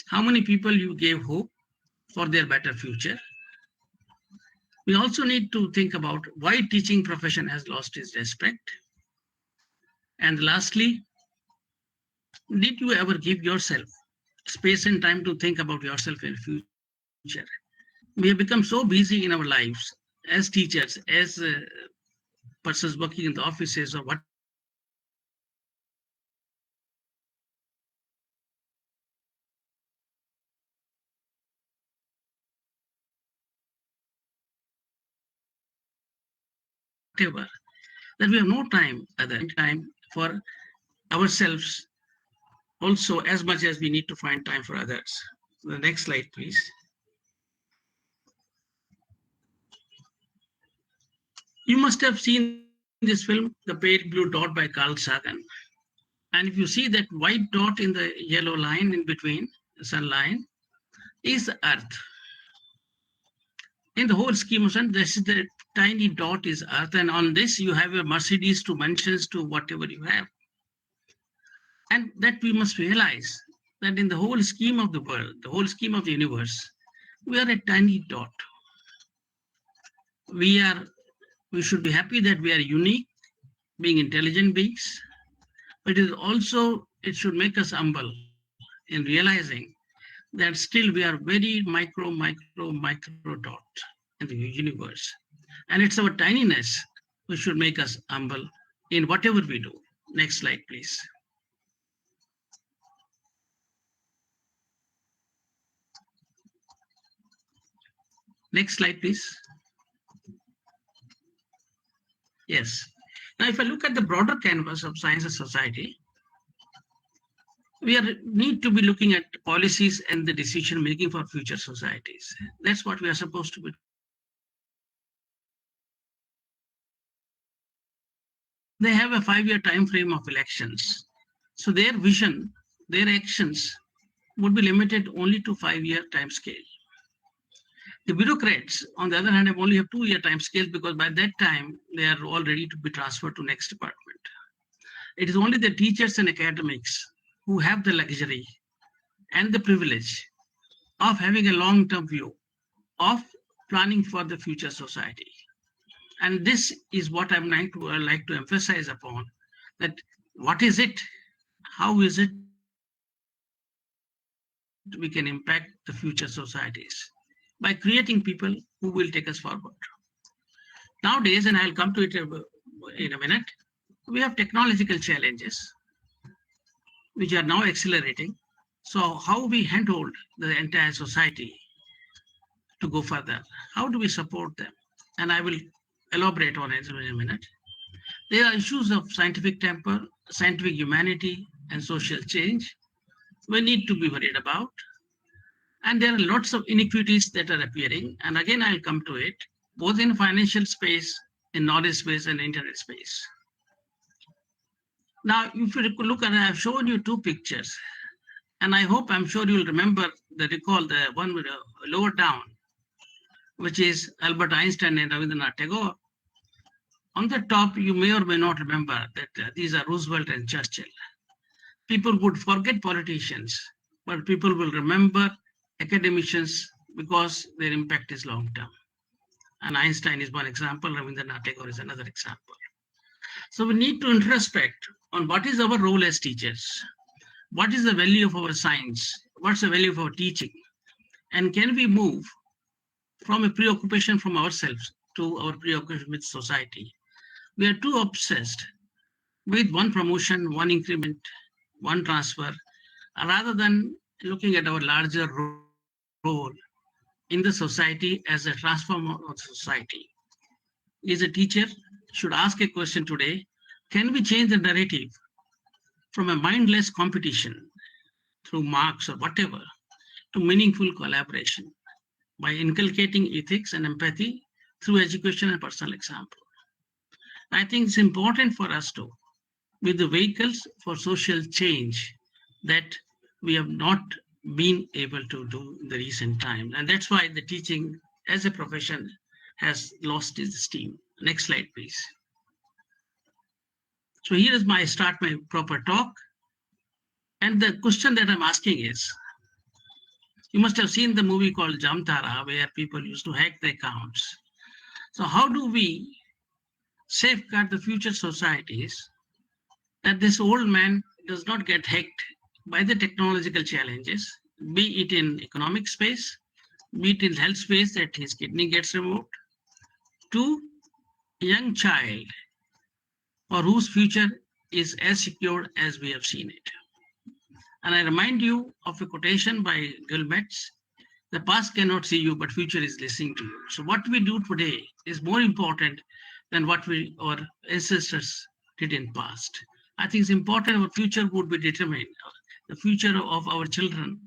How many people you gave hope for their better future? We also need to think about why teaching profession has lost its respect. And lastly, did you ever give yourself space and time to think about yourself in the future? We have become so busy in our lives as teachers, as persons working in the offices or whatever, that we have no time for ourselves also as much as we need to find time for others. The next slide, please. You must have seen this film, The Pale Blue Dot by Carl Sagan. And if you see that white dot in the yellow line in between, the sun line, is the Earth. In the whole scheme of things, this is the tiny dot is Earth. And on this, you have your Mercedes to mansions to whatever you have. And that we must realize that in the whole scheme of the world, the whole scheme of the universe, we are a tiny dot. We should be happy that we are unique, being intelligent beings, but it should make us humble in realizing that still we are very micro dot in the universe. And it's our tininess which should make us humble in whatever we do. Next slide, please. Next slide, please. Yes. Now, if I look at the broader canvas of science and society, we need to be looking at policies and the decision making for future societies. That's what we are supposed to be. They have a 5-year time frame of elections. So their vision, their actions would be limited only to 5-year time scale. The bureaucrats, on the other hand, only have 2-year time scales because by that time, they are all ready to be transferred to next department. It is only the teachers and academics who have the luxury and the privilege of having a long-term view of planning for the future society. And this is what I'm like to emphasize upon, that what is it? How is it we can impact the future societies? By creating people who will take us forward. Nowadays, and I'll come to it in a minute, we have technological challenges which are now accelerating. So how we handhold the entire society to go further? How do we support them? And I will elaborate on it in a minute. There are issues of scientific temper, scientific humanity, and social change we need to be worried about. And there are lots of inequities that are appearing. And again, I'll come to it, both in financial space, in knowledge space, and internet space. Now, if you look at, I've shown you 2 pictures. And I'm sure you'll recall the one with lower down, which is Albert Einstein and Rabindranath Tagore. On the top, you may or may not remember that these are Roosevelt and Churchill. People would forget politicians, but people will remember academicians because their impact is long-term. And Einstein is one example, Rabindranath Tagore is another example. So we need to introspect on what is our role as teachers. What is the value of our science? What's the value of our teaching? And can we move from a preoccupation from ourselves to our preoccupation with society? We are too obsessed with one promotion, one increment, one transfer, rather than looking at our larger role in the society as a transformer of society. Is a teacher should ask a question today, can we change the narrative from a mindless competition through marks or whatever to meaningful collaboration by inculcating ethics and empathy through education and personal example? I think it's important for us to be the vehicles for social change that we have not been able to do in the recent time. And that's why the teaching as a profession has lost its steam. Next slide, please. So here is my proper talk. And the question that I'm asking is, you must have seen the movie called Jamtara, where people used to hack the accounts. So how do we safeguard the future societies that this old man does not get hacked by the technological challenges, be it in economic space, be it in health space, that his kidney gets removed, to a young child for whose future is as secure as we have seen it. And I remind you of a quotation by Gilmetz, the past cannot see you, but future is listening to you. So what we do today is more important than what our ancestors did in past. I think it's important our future would be determined. The future of our children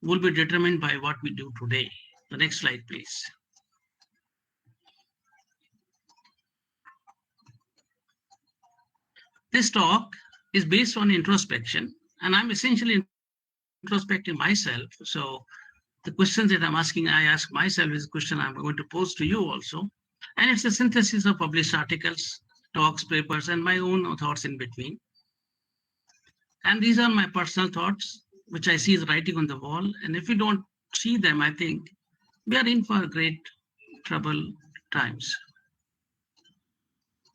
will be determined by what we do today. The next slide, please. This talk is based on introspection, and I'm essentially introspecting myself. So the questions that I'm asking, I ask myself is a question I'm going to pose to you also. And it's a synthesis of published articles, talks, papers, and my own thoughts in between. And these are my personal thoughts, which I see as writing on the wall. And if you don't see them, I think we are in for great trouble times.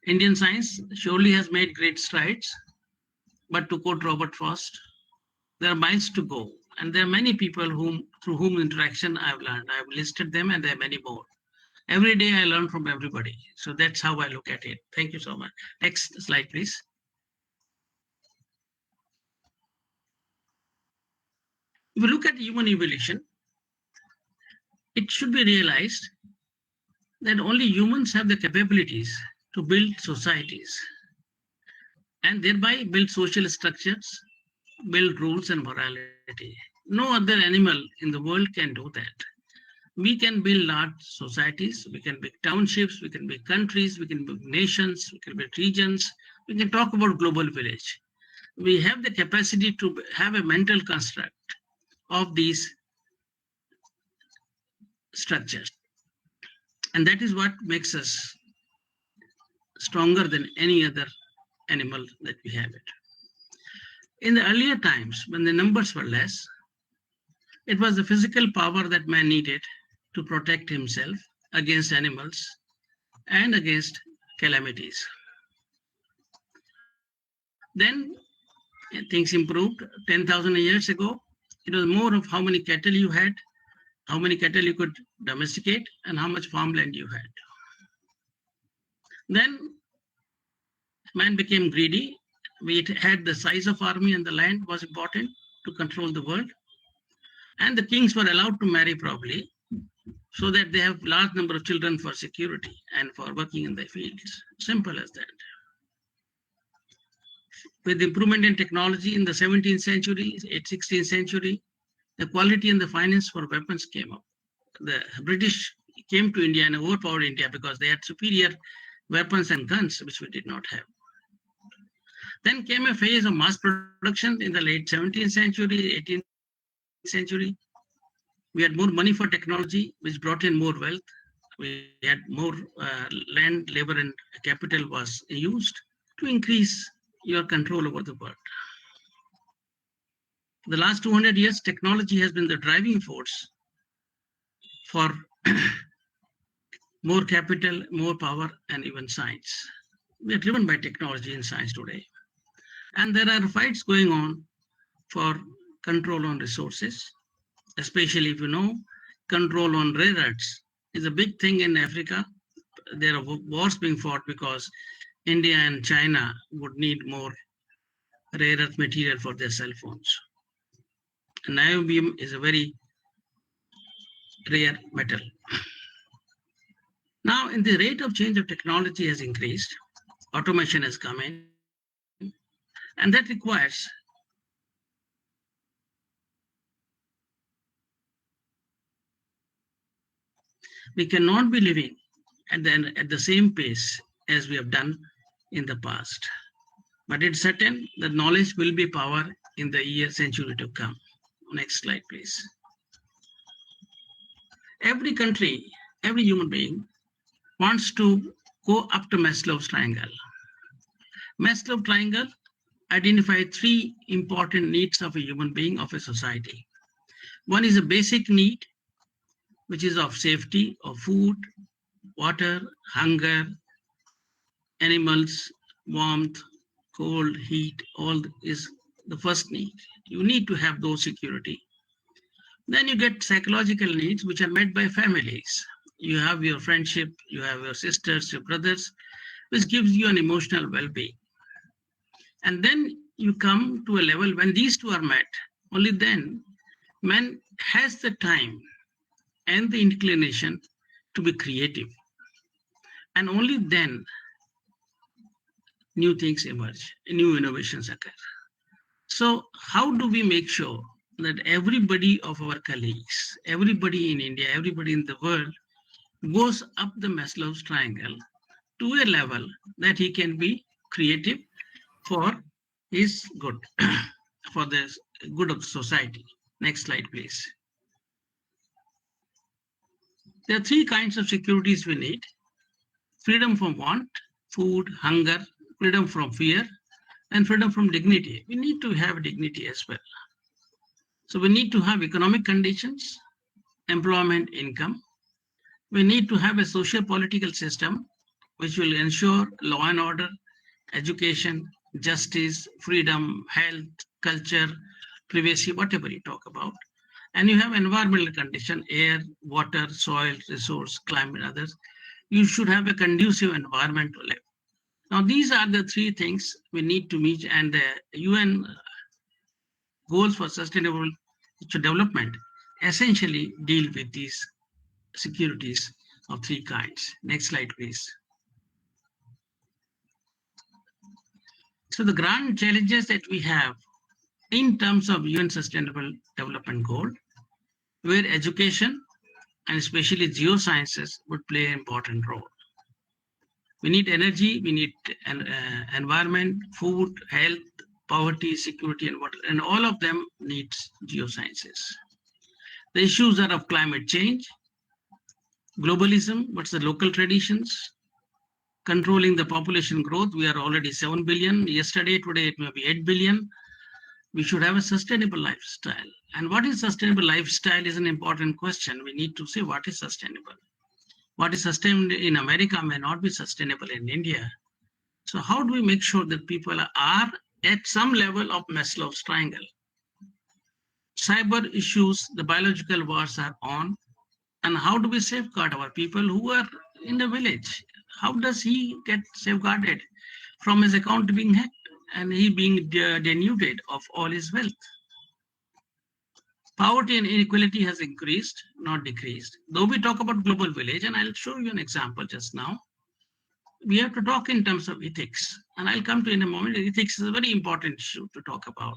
Indian science surely has made great strides, but to quote Robert Frost, there are miles to go. And there are many people through whom interaction I've learned. I've listed them, and there are many more. Every day I learn from everybody. So that's how I look at it. Thank you so much. Next slide, please. If you look at human evolution, it should be realized that only humans have the capabilities to build societies and thereby build social structures, build rules and morality. No other animal in the world can do that. We can build large societies, we can build townships, we can build countries, we can build nations, we can build regions, we can talk about global village. We have the capacity to have a mental construct of these structures. And that is what makes us stronger than any other animal that we have it. In the earlier times, when the numbers were less, it was the physical power that man needed to protect himself against animals and against calamities. Then things improved. 10,000 years ago, it was more of how many cattle you had, how many cattle you could domesticate, and how much farmland you had. Then man became greedy. We had the size of army, and the land was important to control the world. And the kings were allowed to marry probably so that they have large number of children for security and for working in the fields. Simple as that. With improvement in technology in the 17th century, 16th century, the quality and the finance for weapons came up. The British came to India and overpowered India because they had superior weapons and guns, which we did not have. Then came a phase of mass production in the late 17th century, 18th century. We had more money for technology, which brought in more wealth. We had more land, labor, and capital was used to increase your control over the world. The last 200 years, technology has been the driving force for more capital, more power, and even science. We are driven by technology and science today. And there are fights going on for control on resources, especially if you know, control on rare earths is a big thing in Africa. There are wars being fought because India and China would need more rare earth material for their cell phones. And niobium is a very rare metal. Now, in the rate of change of technology has increased, automation has come in, and that requires we cannot be living at the same pace as we have done in the past. But it's certain that knowledge will be power in the century to come. Next slide, please. Every country, every human being wants to go up to Maslow's triangle. Maslow's triangle identifies three important needs of a human being, of a society. One is a basic need, which is of safety, of food, water, hunger, animals, warmth, cold, heat, all is the first need. You need to have those security. Then you get psychological needs, which are met by families. You have your friendship, you have your sisters, your brothers, which gives you an emotional well-being. And then you come to a level when these two are met, only then man has the time and the inclination to be creative. And only then new things emerge, new innovations occur. So how do we make sure that everybody of our colleagues, everybody in India, everybody in the world goes up the Maslow's triangle to a level that he can be creative for his good, for the good of society? Next slide, please. There are three kinds of securities we need: freedom from want, food, hunger, freedom from fear, and freedom from dignity. We need to have dignity as well. So we need to have economic conditions, employment, income. We need to have a social political system which will ensure law and order, education, justice, freedom, health, culture, privacy, whatever you talk about. And you have environmental condition, air, water, soil, resource, climate, others. You should have a conducive environment to live. Now, these are the three things we need to meet, and the UN goals for sustainable development essentially deal with these securities of three kinds. Next slide, please. So the grand challenges that we have in terms of UN Sustainable Development Goal, where education and especially geosciences would play an important role. We need energy, we need environment, food, health, poverty, security, and water, and all of them needs geosciences. The issues are of climate change, globalism, what's the local traditions, controlling the population growth. We are already 7 billion. Yesterday, today, it may be 8 billion. We should have a sustainable lifestyle. And what is sustainable lifestyle is an important question. We need to say what is sustainable. What is sustainable in America may not be sustainable in India. So how do we make sure that people are at some level of Maslow's triangle? Cyber issues, the biological wars are on. And how do we safeguard our people who are in the village? How does he get safeguarded from his account being hacked and he being denuded of all his wealth? Poverty and inequality has increased, not decreased. Though we talk about global village, and I'll show you an example just now, we have to talk in terms of ethics. And I'll come to in a moment. Ethics is a very important issue to talk about.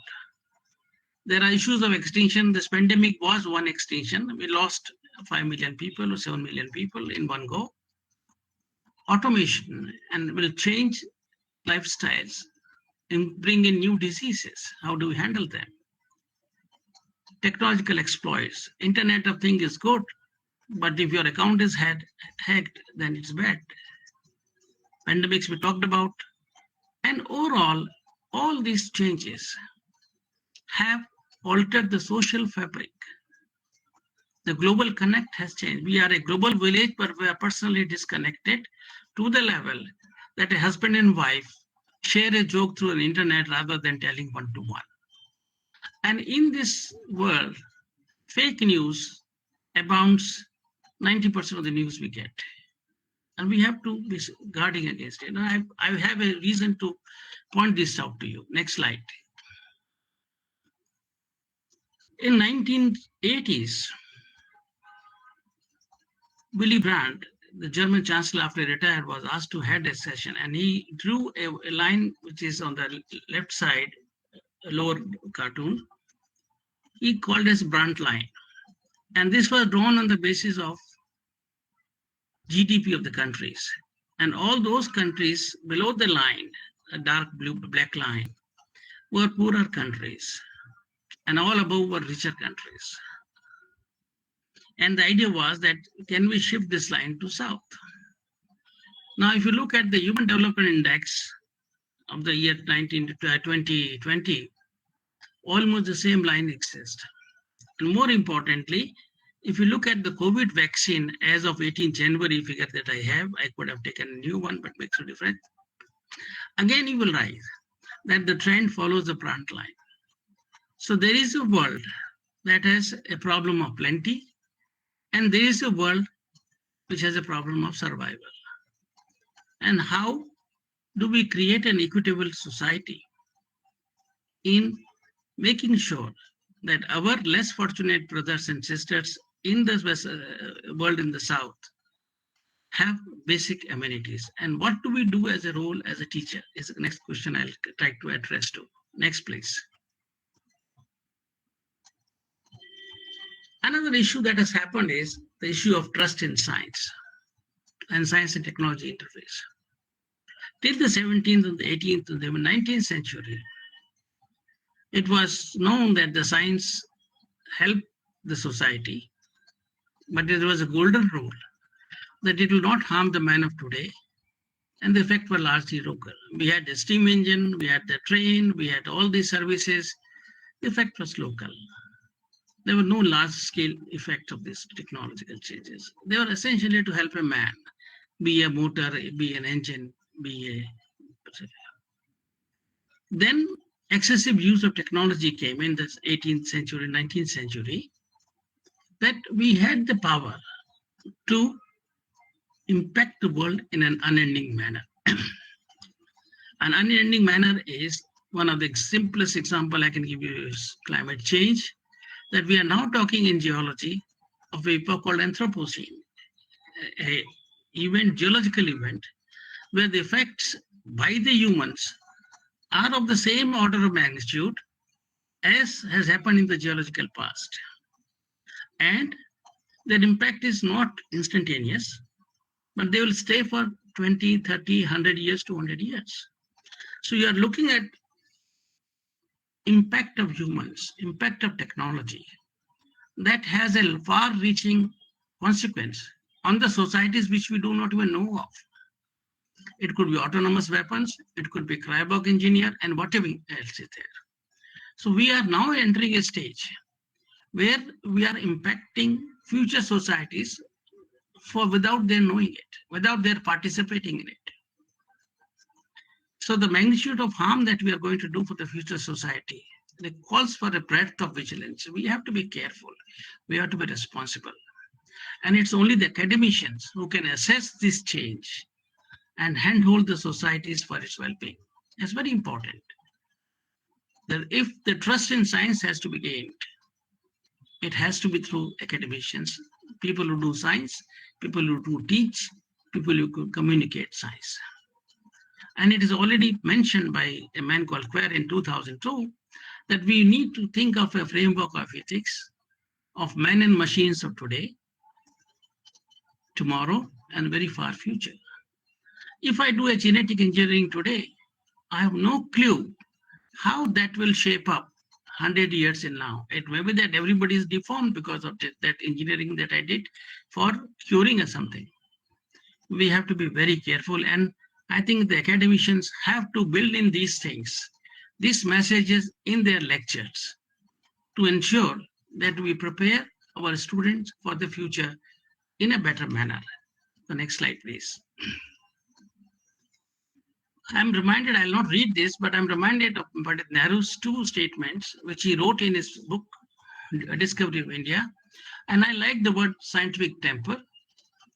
There are issues of extinction. This pandemic was one extinction. We lost 5 million people or 7 million people in one go. Automation and will change lifestyles and bring in new diseases. How do we handle them? Technological exploits. Internet of Things is good, but if your account is hacked, then it's bad. Pandemics we talked about. And overall, all these changes have altered the social fabric The global connect has changed. We are a global village, but we are personally disconnected to the level that a husband and wife share a joke through an internet rather than telling one-to-one. And in this world, fake news abounds 90% of the news we get. And we have to be guarding against it. And I have a reason to point this out to you. Next slide. In 1980s, Willy Brandt, the German chancellor after he retired, was asked to head a session, and he drew a line which is on the left side, a lower cartoon. He called it Brandt line. And this was drawn on the basis of GDP of the countries. And all those countries below the line, a dark blue, black line, were poorer countries. And all above were richer countries. And the idea was that, can we shift this line to south? Now, if you look at the Human Development Index of the year 2020, almost the same line exists. And more importantly, if you look at the COVID vaccine as of 18 January figure that I have, I could have taken a new one, but makes no difference. Again, you will write that the trend follows the Brandt line. So there is a world that has a problem of plenty, and there is a world which has a problem of survival. And how do we create an equitable society in making sure that our less fortunate brothers and sisters in the world in the South have basic amenities? And what do we do as a role as a teacher is the next question I'll try to address to. Next, please. Another issue that has happened is the issue of trust in science and science and technology interface. Till the 17th and the 18th and the 19th century, it was known that the science helped the society, but there was a golden rule that it will not harm the man of today, and the effect were largely local. We had the steam engine, we had the train, we had all these services. The effect was local. There were no large-scale effect of these technological changes. They were essentially to help a man, be a motor, be an engine, be a... Then excessive use of technology came in the 18th century, 19th century, that we had the power to impact the world in an unending manner. An unending manner is one of the simplest example I can give you is climate change, that we are now talking in geology of a epoch called Anthropocene, a geological event, where the effects by the humans are of the same order of magnitude as has happened in the geological past. And their impact is not instantaneous, but they will stay for 20, 30, 100 years, 200 years. So you are looking at impact of humans, impact of technology that has a far-reaching consequence on the societies which we do not even know of. It could be autonomous weapons, it could be cryogenic engineer, and whatever else is there. So we are now entering a stage where we are impacting future societies without their knowing it, without their participating in it. So the magnitude of harm that we are going to do for the future society, it calls for a breadth of vigilance. We have to be careful. We have to be responsible. And it's only the academicians who can assess this change and handhold the societies for its well-being. It's very important that if the trust in science has to be gained, it has to be through academicians, people who do science, people who do teach, people who could communicate science. And it is already mentioned by a man called Quer in 2002 that we need to think of a framework of ethics of men and machines of today, tomorrow, and very far future. If I do a genetic engineering today, I have no clue how that will shape up 100 years in now. It may be that everybody is deformed because of that engineering that I did for curing or something. We have to be very careful, and I think the academicians have to build in these things, these messages in their lectures, to ensure that we prepare our students for the future in a better manner. The next slide, please. I'm reminded, I'll not read this, but I'm reminded of Pandit Nehru's two statements, which he wrote in his book, Discovery of India. And I like the word scientific temper.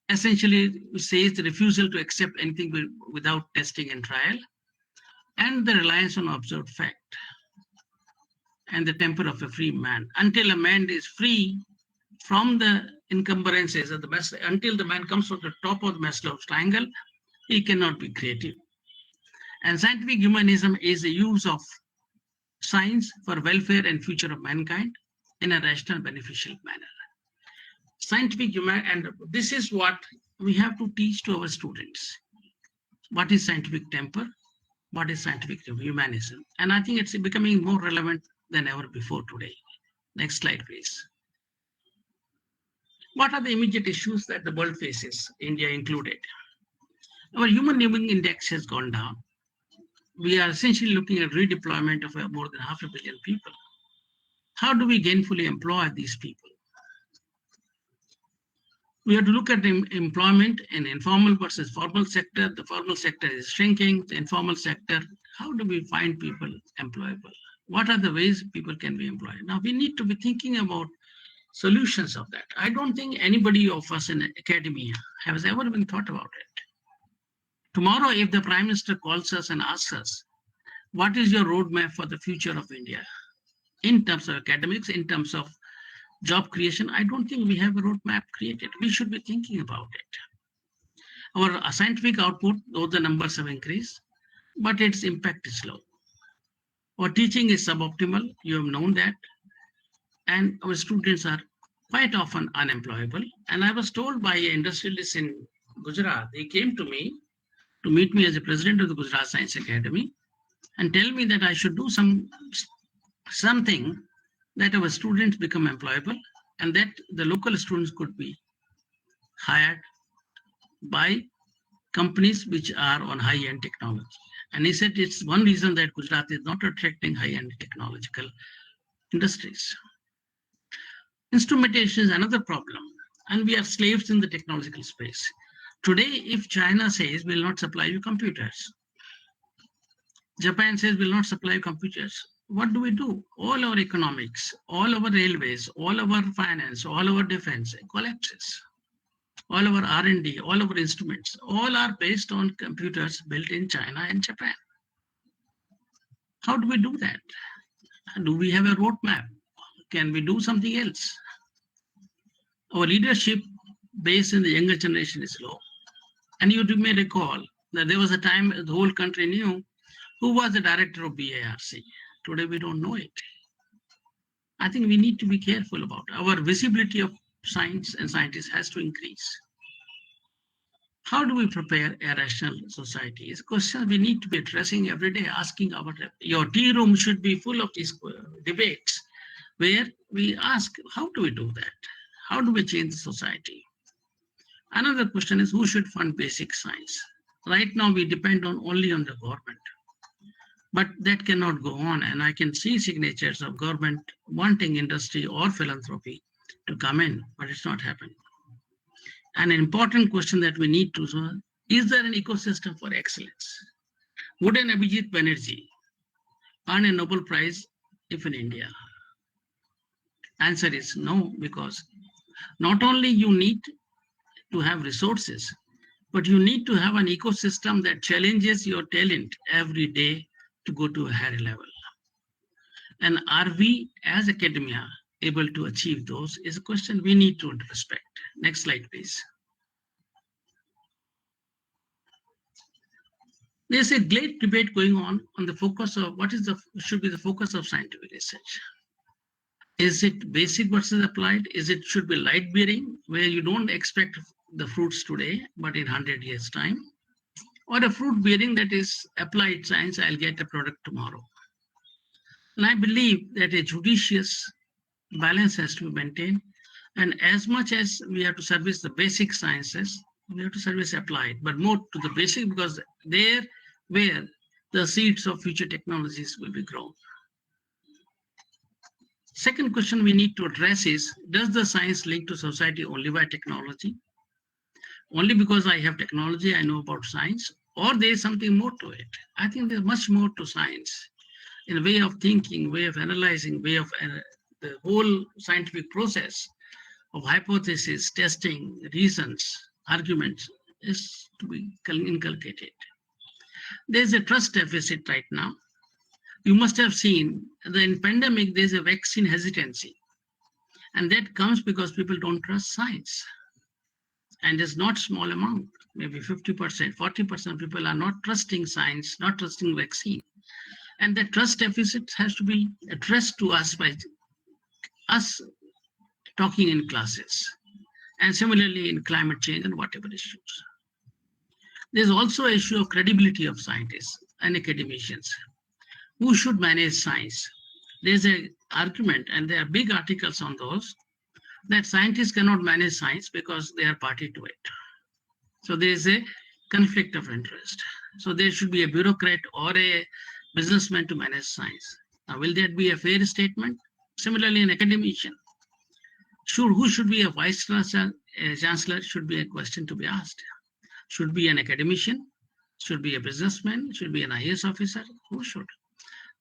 Essentially, it says the refusal to accept anything without testing and trial, and the reliance on observed fact, and the temper of a free man. Until a man is free from the encumbrances of the Maslow, until the man comes from the top of the Maslow's triangle, he cannot be creative. And scientific humanism is the use of science for welfare and future of mankind in a rational, beneficial manner. Scientific human, and this is what we have to teach to our students. What is scientific temper? What is scientific humanism? And I think it's becoming more relevant than ever before today. Next slide, please. What are the immediate issues that the world faces, India included? Our human living index has gone down. We are essentially looking at redeployment of more than 500 million people. How do we gainfully employ these people? We have to look at the employment in informal versus formal sector. The formal sector is shrinking. The informal sector, how do we find people employable? What are the ways people can be employed? Now, we need to be thinking about solutions of that. I don't think anybody of us in academia has ever been thought about it. Tomorrow, if the Prime Minister calls us and asks us, what is your roadmap for the future of India? In terms of academics, in terms of job creation, I don't think we have a roadmap created. We should be thinking about it. Our scientific output, though the numbers have increased, but its impact is low. Our teaching is suboptimal, you have known that. And our students are quite often unemployable. And I was told by an industrialist in Gujarat, he came to me to meet me as the president of the Gujarat Science Academy and tell me that I should do something that our students become employable and that the local students could be hired by companies which are on high-end technology. And he said it's one reason that Gujarat is not attracting high-end technological industries. Instrumentation is another problem, and we are slaves in the technological space. Today, if China says we'll not supply you computers, Japan says we'll not supply you computers, what do? All our economics, all our railways, all our finance, all our defense collapses. All our R&D, all our instruments, all are based on computers built in China and Japan. How do we do that? Do we have a roadmap? Can we do something else? Our leadership base in the younger generation is low. And you may recall that there was a time the whole country knew who was the director of BARC. Today, we don't know it. I think we need to be careful about it. Our visibility of science and scientists has to increase. How do we prepare a rational society? It's a question we need to be addressing every day, asking your tea room should be full of these debates where we ask, how do we do that? How do we change the society? Another question is, who should fund basic science? Right now, we depend only on the government. But that cannot go on. And I can see signatures of government wanting industry or philanthropy to come in, but it's not happening. An important question that we need to solve, is there an ecosystem for excellence? Would an Abhijit Banerjee earn a Nobel Prize if in India? Answer is no, because not only you need to have resources, but you need to have an ecosystem that challenges your talent every day to go to a higher level. And are we as academia able to achieve those is a question we need to respect. Next slide, please. There's a great debate going on the focus of what is should be the focus of scientific research. Is it basic versus applied? Should be light bearing, where you don't expect the fruits today, but in 100 years' time? Or a fruit bearing that is applied science, I'll get a product tomorrow. And I believe that a judicious balance has to be maintained. And as much as we have to service the basic sciences, we have to service applied, but more to the basic, because there where the seeds of future technologies will be grown. Second question we need to address is, does the science link to society only by technology? Only because I have technology, I know about science, or there is something more to it? I think there's much more to science in a way of thinking, way of analyzing, way of the whole scientific process of hypothesis, testing, reasons, arguments is to be inculcated. There's a trust deficit right now. You must have seen that in pandemic, there's a vaccine hesitancy. And that comes because people don't trust science. And it's not small amount, maybe 50%, 40% of people are not trusting science, not trusting vaccine. And the trust deficit has to be addressed to us by us talking in classes. And similarly in climate change and whatever issues. There's also an issue of credibility of scientists and academicians. Who should manage science? There's an argument, and there are big articles on those, that scientists cannot manage science because they are party to it. So there is a conflict of interest. So there should be a bureaucrat or a businessman to manage science. Now, will that be a fair statement? Similarly, an academician. Who should be a vice chancellor should be a question to be asked. Should be an academician, should be a businessman, should be an IAS officer, who should?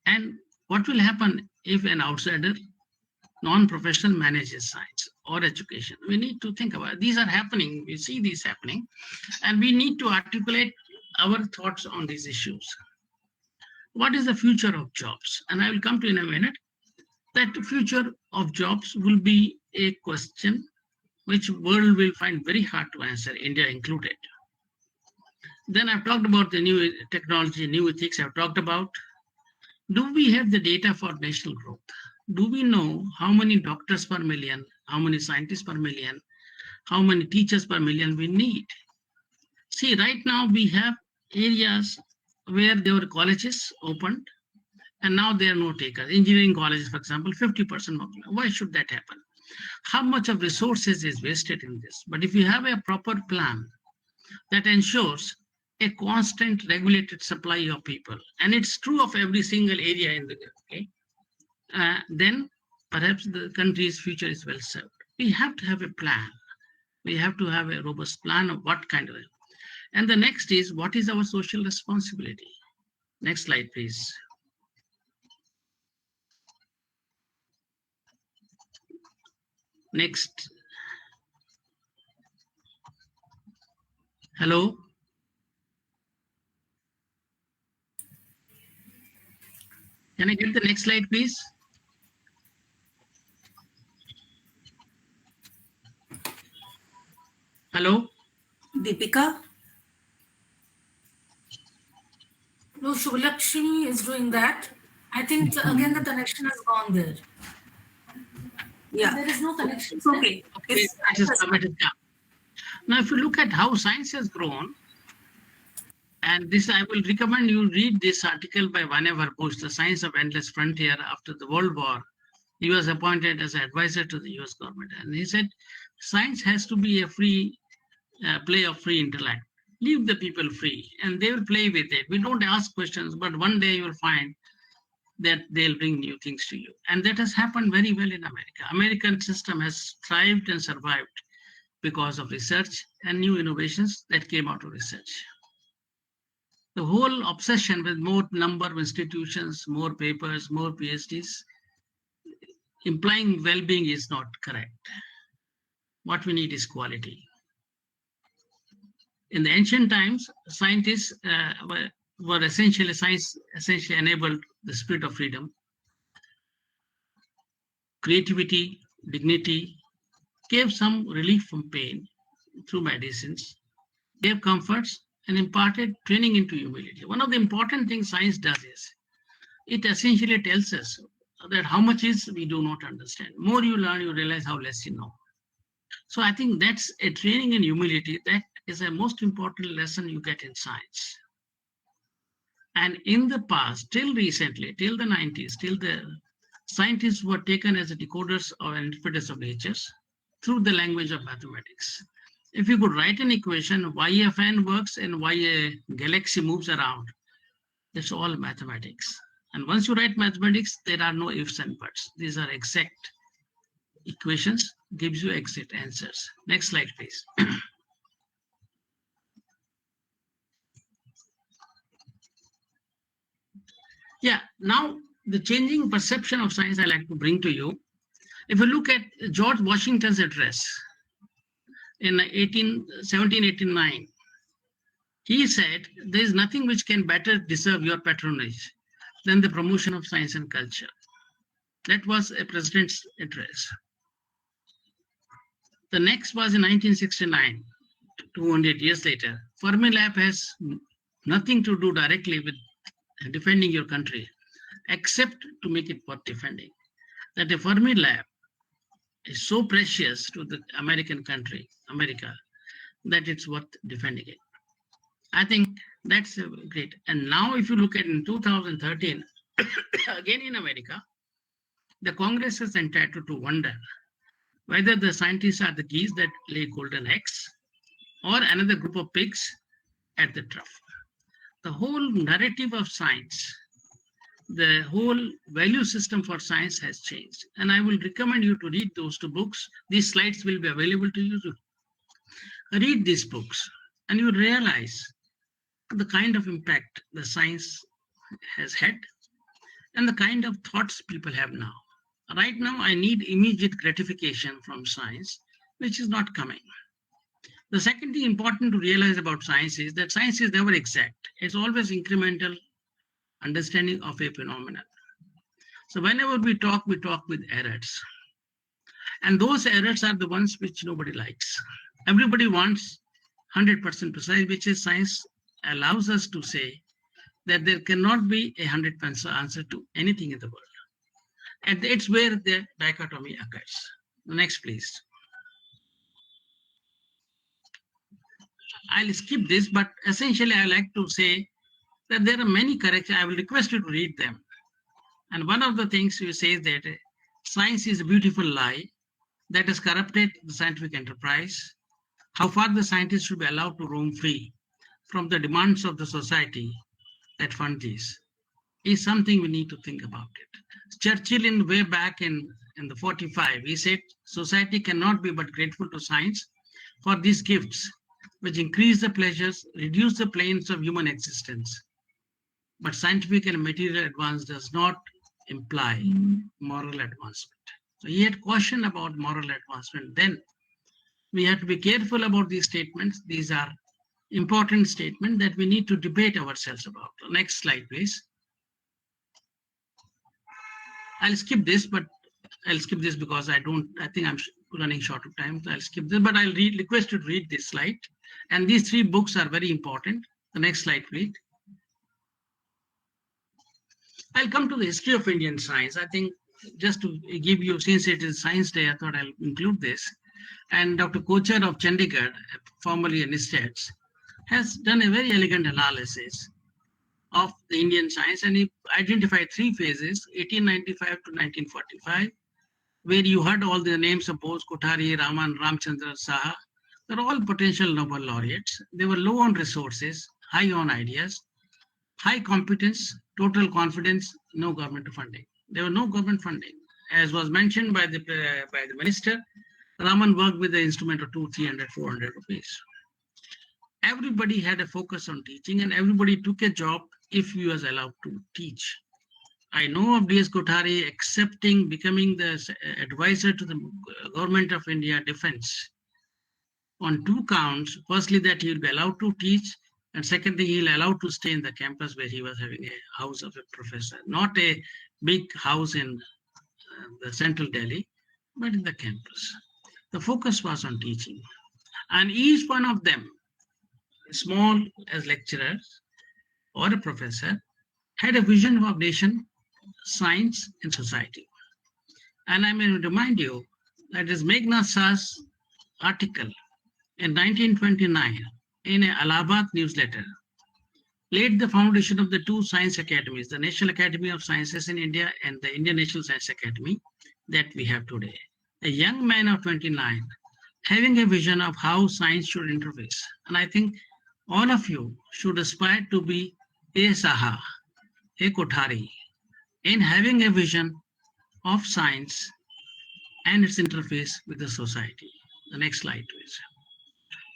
And what will happen if an outsider, non-professional manages science or education? We need to think about it. These are happening, we see these happening, and we need to articulate our thoughts on these issues. What is the future of jobs? And I will come to in a minute. That future of jobs will be a question which world will find very hard to answer, India included. Then I've talked about the new technology, new ethics. I've talked about, do we have the data for national growth? Do we know how many doctors per million, how many scientists per million, how many teachers per million we need? See, right now we have areas where there were colleges opened, and now there are no takers. Engineering colleges, for example, 50%. Why should that happen? How much of resources is wasted in this? But if you have a proper plan that ensures a constant regulated supply of people, and it's true of every single area in the country, then perhaps the country's future is well served. We have to have a plan. We have to have a robust plan of what kind of. And the next is, what is our social responsibility? Next slide, please. Next. Hello. Can I get the next slide, please? Hello? Deepika? No, Shubhalakshmi is doing that. I think again the connection has gone there. Yeah. There is no connection. It's okay. It's, Now, if you look at how science has grown, and this, I will recommend you read this article by Vannevar Bush, The Science of Endless Frontier. After the World War, he was appointed as an advisor to the US government. And he said, science has to be a free play of free intellect. Leave the people free and they will play with it. We don't ask questions, but one day you will find that they'll bring new things to you. And that has happened very well in America. American system has thrived and survived because of research and new innovations that came out of research. The whole obsession with more number of institutions, more papers, more PhDs, implying well-being is not correct. What we need is quality. In the ancient times, scientists were essentially, science essentially enabled the spirit of freedom, creativity, dignity, gave some relief from pain through medicines, gave comforts, and imparted training into humility. One of the important things science does is, it essentially tells us that how much is we do not understand. More you learn, you realize how less you know. So I think that's a training in humility. That is a most important lesson you get in science. And in the past, till recently, till the 90s, till the scientists were taken as the decoders or interpreters of natures through the language of mathematics. If you could write an equation, why a fan works and why a galaxy moves around, that's all mathematics. And once you write mathematics, there are no ifs and buts. These are exact equations, gives you exact answers. Next slide, please. Yeah, now the changing perception of science I like to bring to you. If you look at George Washington's address in 1789, he said, there is nothing which can better deserve your patronage than the promotion of science and culture. That was a president's address. The next was in 1969, 200 years later. Fermilab has nothing to do directly with defending your country, except to make it worth defending. That the Fermilab is so precious to the American country, America, that it's worth defending it. I think that's great. And now if you look at in 2013, again in America, the Congress is entitled to wonder whether the scientists are the geese that lay golden eggs or another group of pigs at the trough. The whole narrative of science, the whole value system for science has changed. And I will recommend you to read those two books. These slides will be available to you to read these books, and you realize the kind of impact the science has had and the kind of thoughts people have now. Right now, I need immediate gratification from science, which is not coming. The second thing important to realize about science is that science is never exact. It's always incremental understanding of a phenomenon. So whenever we talk with errors. And those errors are the ones which nobody likes. Everybody wants 100% precise, which is science allows us to say that there cannot be a 100% answer to anything in the world. And it's where the dichotomy occurs. Next, please. I'll skip this, but essentially I like to say that there are many corrections. I will request you to read them. And one of the things we say is that science is a beautiful lie that has corrupted the scientific enterprise. How far the scientists should be allowed to roam free from the demands of the society that fund these is something we need to think about it. Churchill, in way back in the 45, he said, society cannot be but grateful to science for these gifts, which increase the pleasures, reduce the planes of human existence. But scientific and material advance does not imply moral advancement. So he had caution about moral advancement. Then we have to be careful about these statements. These are important statements that we need to debate ourselves about. Next slide, please. I'll skip this, because I think I'm running short of time. So I'll skip this, but I'll request you to read this slide. And these three books are very important. The next slide, please. I'll come to the history of Indian science. I think just to give you, since it is Science Day, I thought I'll include this. And Dr. Kochar of Chandigarh, formerly an ISTATS, has done a very elegant analysis of the Indian science, and he identified three phases, 1895 to 1945, where you heard all the names of Bose, Kothari, Raman, Ramchandra, Saha. They're all potential Nobel laureates. They were low on resources, high on ideas, high competence, total confidence, no government funding. There was no government funding. As was mentioned by the minister, Raman worked with the instrument of 200, 300, 400 rupees. Everybody had a focus on teaching, and everybody took a job if he was allowed to teach. I know of D.S. Kothari accepting becoming the advisor to the government of India defense on two counts. Firstly, that he will be allowed to teach, and secondly, he will allowed to stay in the campus where he was having a house of a professor, not a big house in the central Delhi, but in the campus. The focus was on teaching, and each one of them, small as lecturers or a professor, had a vision of nation, science, and society. And I may remind you that is Meghna Shah's article in 1929 in an Allahabad newsletter laid the foundation of the two science academies, the National Academy of Sciences in India and the Indian National Science Academy that we have today. A young man of 29 having a vision of how science should interface. And I think all of you should aspire to be a Saha, a Kothari, in having a vision of science and its interface with the society. The next slide, please.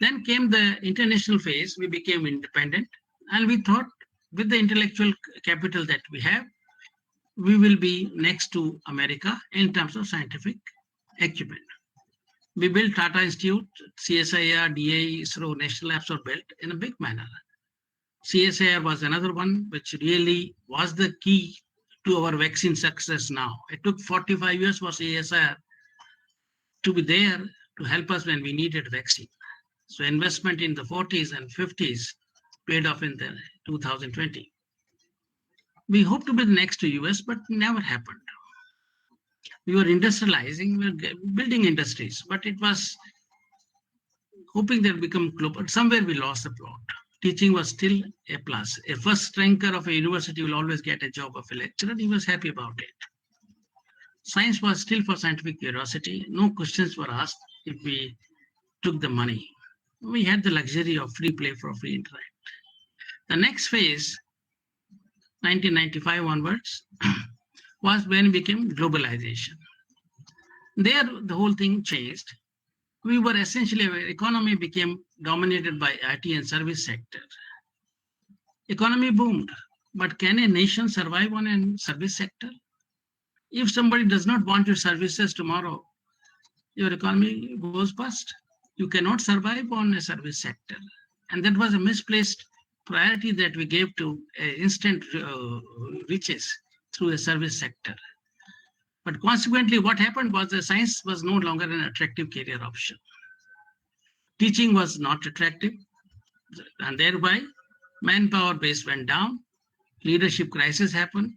Then came the international phase. We became independent, and we thought with the intellectual capital that we have, we will be next to America in terms of scientific acumen. We built Tata Institute, CSIR, DAE, ISRO, National Labs were built in a big manner. CSIR was another one which really was the key to our vaccine success now. It took 45 years for CSIR to be there to help us when we needed vaccine. So investment in the 40s and 50s paid off in the 2020. We hope to be the next to US, but never happened. We were industrializing, we were building industries, but it was hoping that become global. Somewhere we lost the plot. Teaching was still a plus. A first ranker of a university will always get a job of a lecturer. He was happy about it. Science was still for scientific curiosity. No questions were asked if we took the money. We had the luxury of free play for free interact. The next phase, 1995 onwards, was when it became globalization. There, the whole thing changed. We were essentially, our economy became dominated by IT and service sector. Economy boomed, but can a nation survive on a service sector? If somebody does not want your services tomorrow, your economy goes bust. You cannot survive on a service sector. And that was a misplaced priority that we gave to instant riches through a service sector. But consequently, what happened was the science was no longer an attractive career option. Teaching was not attractive, and thereby manpower base went down, leadership crisis happened,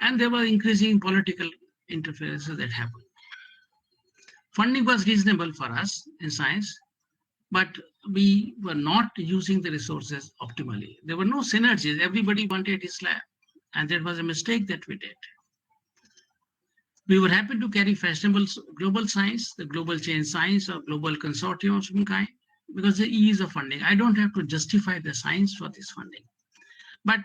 and there were increasing political interferences that happened. Funding was reasonable for us in science, but we were not using the resources optimally. There were no synergies. Everybody wanted his lab, and that was a mistake that we did. We were happy to carry fashionable global science, the global change science or global consortium of some kind, because the ease of funding. I don't have to justify the science for this funding. But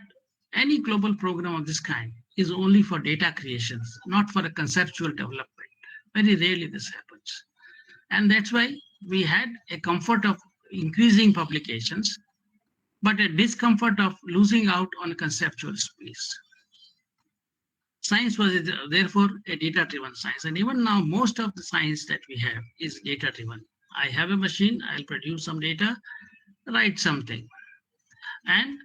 any global program of this kind is only for data creations, not for a conceptual development. Very rarely this happens. And that's why we had a comfort of increasing publications, but a discomfort of losing out on a conceptual space. Science was therefore a data-driven science. And even now, most of the science that we have is data-driven. I have a machine, I'll produce some data, write something. And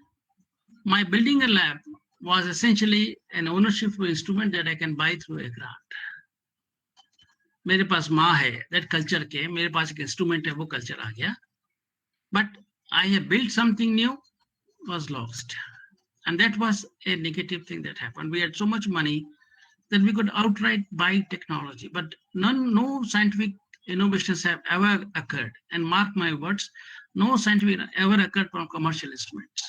my building a lab was essentially an ownership instrument that I can buy through a grant. मेरे पास माँ है, that culture came, मेरे पास एक instrument है, वो culture आ गया. But I have built something new, was lost. And that was a negative thing that happened. We had so much money that we could outright buy technology, but no scientific innovations have ever occurred. And mark my words, no scientific ever occurred from commercial instruments.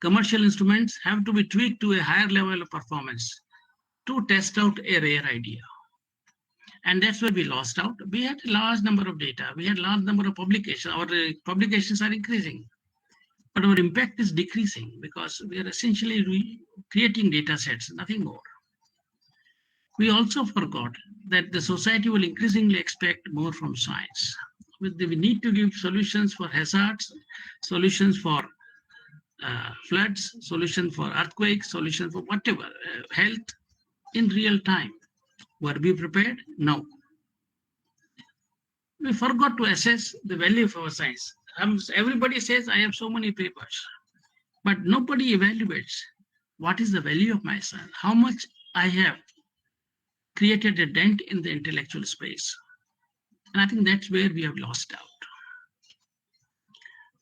Commercial instruments have to be tweaked to a higher level of performance to test out a rare idea. And that's where we lost out. We had a large number of data. We had a large number of publications. Our publications are increasing, but our impact is decreasing because we are essentially creating data sets, nothing more. We also forgot that the society will increasingly expect more from science. We need to give solutions for hazards, solutions for floods, solutions for earthquakes, solutions for whatever, health in real time. Were we prepared? No. We forgot to assess the value of our science. Everybody says, I have so many papers, but nobody evaluates what is the value of my science, how much I have created a dent in the intellectual space. And I think that's where we have lost out.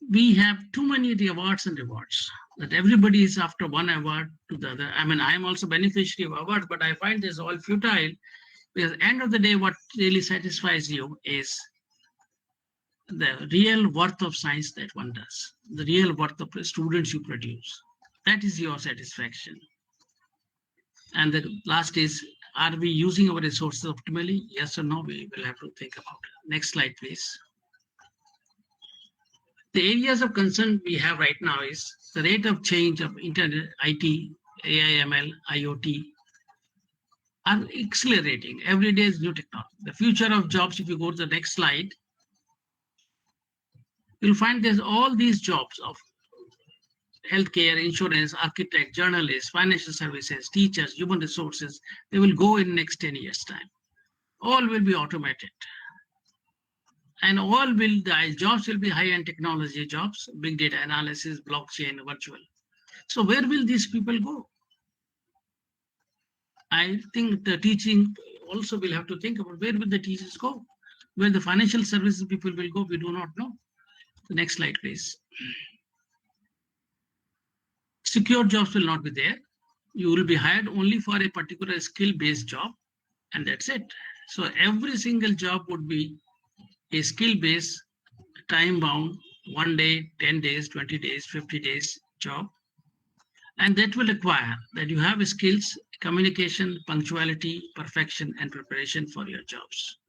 We have too many awards and rewards, that everybody is after one award to the other. I mean, I am also beneficiary of awards, but I find this all futile because at the end of the day, what really satisfies you is the real worth of science that one does, the real worth of the students you produce. That is your satisfaction. And the last is, are we using our resources optimally? Yes or no, we will have to think about it. Next slide, please. The areas of concern we have right now is the rate of change of internet, IT, AI, ML, IoT, are accelerating. Every day is new technology. The future of jobs, if you go to the next slide, you'll find there's all these jobs of healthcare, insurance, architect, journalists, financial services, teachers, human resources. They will go in next 10 years' time. All will be automated. And all will, the jobs will be high-end technology jobs, big data analysis, blockchain, virtual. So where will these people go? I think the teaching also will have to think about where will the teachers go? Where the financial services people will go, we do not know. The next slide, please. Secure jobs will not be there. You will be hired only for a particular skill-based job, and that's it. So every single job would be a skill-based, time-bound, 1 day, 10 days, 20 days, 50 days job. And that will require that you have skills, communication, punctuality, perfection, and preparation for your jobs.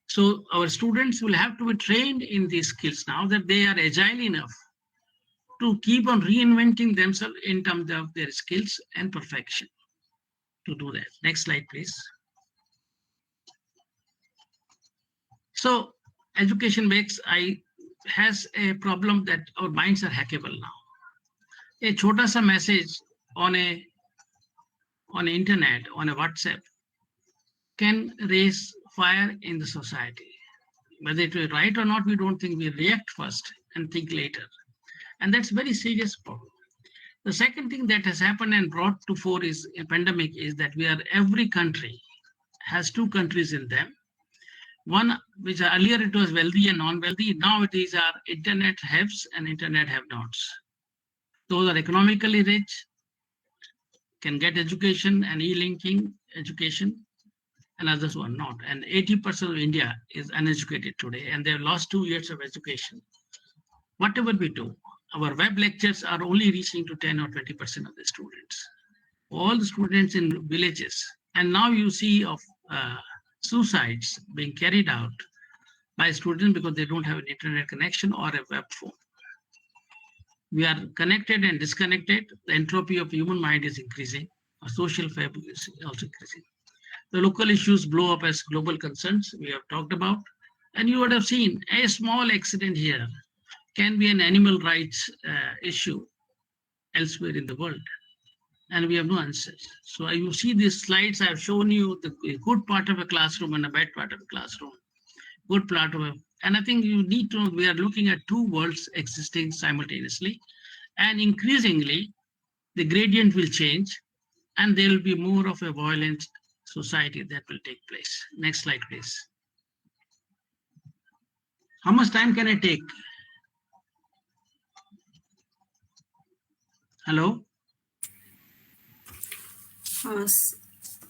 So our students will have to be trained in these skills now that they are agile enough to keep on reinventing themselves in terms of their skills and perfection to do that. Next slide, please. So education has a problem that our minds are hackable now. A chota sa message on internet, on a WhatsApp, can raise fire in the society. Whether it is right or not, we don't think. We react first and think later. And that's very serious problem. The second thing that has happened and brought to fore is a pandemic is that every country has two countries in them. One, which earlier it was wealthy and non-wealthy. Now it is our internet haves and internet have-nots. Those are economically rich, can get education and e-linking education, and others who are not. And 80% of India is uneducated today, and they have lost 2 years of education. Whatever we do, our web lectures are only reaching to 10 or 20% of the students. All the students in villages, and now you see of suicides being carried out by students because they don't have an internet connection or a web phone. We are connected and disconnected. The entropy of human mind is increasing. Our social fabric is also increasing. The local issues blow up as global concerns we have talked about. And you would have seen a small accident here can be an animal rights issue elsewhere in the world. And we have no answers. So you see these slides, I have shown you the good part of a classroom and a bad part of a classroom. Good part of and I think you need to know we are looking at two worlds existing simultaneously, and increasingly the gradient will change and there will be more of a violent society that will take place. Next slide, please. How much time can I take? Hello?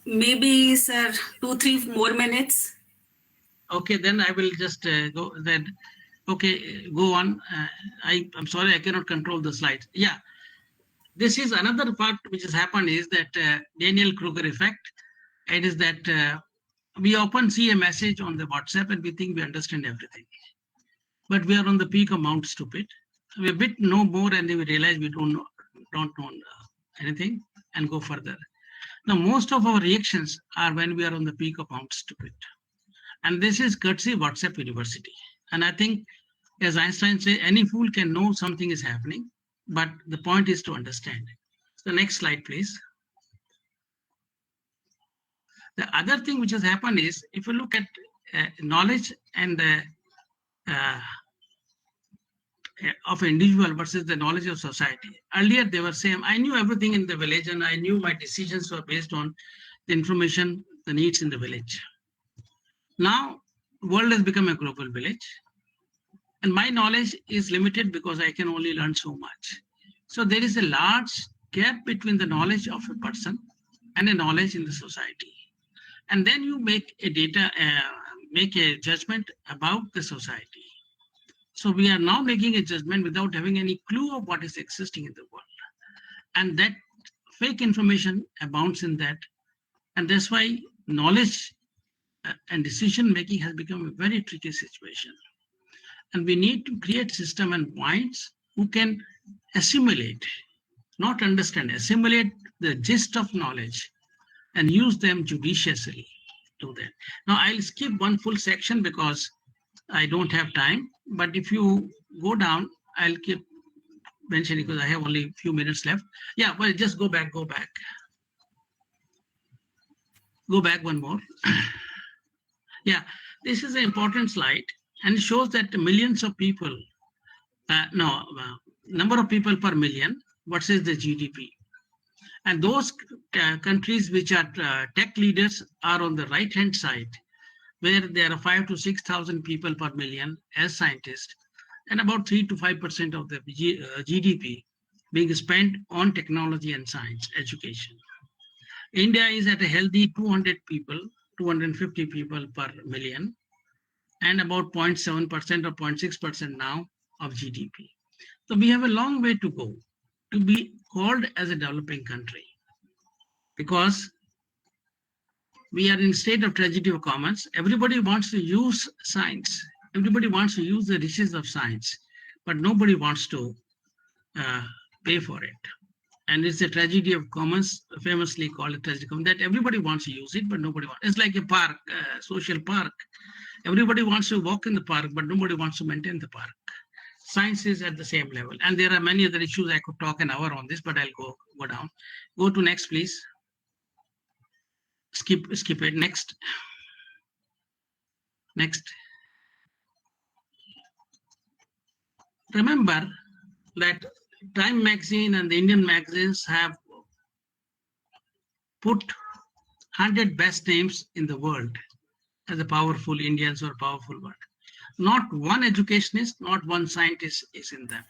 Maybe, sir, 2-3 more minutes. Okay, then I will just go then. Okay, go on. I'm sorry, I cannot control the slides. Yeah, this is another part which has happened is that Daniel-Kruger effect. It is that we often see a message on the WhatsApp and we think we understand everything. But we are on the peak of Mount Stupid. We a bit know more and then we realize we don't know anything and go further. Now, most of our reactions are when we are on the peak of Mount Stupid. And this is courtesy WhatsApp University. And I think, as Einstein said, any fool can know something is happening, but the point is to understand. So next slide, please. The other thing which has happened is, if you look at knowledge and of an individual versus the knowledge of society. Earlier, they were saying, I knew everything in the village and I knew my decisions were based on the information, the needs in the village. Now, the world has become a global village and my knowledge is limited because I can only learn so much. So there is a large gap between the knowledge of a person and a knowledge in the society. And then you make a judgment about the society. So we are now making a judgment without having any clue of what is existing in the world. And that fake information abounds in that. And that's why knowledge and decision-making has become a very tricky situation. And we need to create system and minds who can assimilate, not understand, assimilate the gist of knowledge and use them judiciously. Do that. Now I'll skip one full section because I don't have time. But if you go down, I'll keep mentioning because I have only a few minutes left. Yeah, well, just go back. Go back one more. Yeah, this is an important slide and it shows that millions of people, number of people per million versus the GDP. And those countries which are tech leaders are on the right-hand side, where there are 5,000 to 6,000 people per million as scientists, and about 3 to 5% of the GDP being spent on technology and science education. India is at a healthy 250 people per million, and about 0.7% or 0.6% now of GDP. So we have a long way to go to be called as a developing country, because we are in state of tragedy of commons. Everybody wants to use science. Everybody wants to use the riches of science, but nobody wants to pay for it. And it's a tragedy of commons, famously called a tragedy of commons, that everybody wants to use it, but nobody wants. It's like a park, social park. Everybody wants to walk in the park, but nobody wants to maintain the park. Science is at the same level. And there are many other issues. I could talk an hour on this, but I'll go down. Go to next, please. Skip it. Next. Remember that Time magazine and the Indian magazines have put 100 best names in the world as a powerful Indians or powerful world. Not one educationist, not one scientist is in them.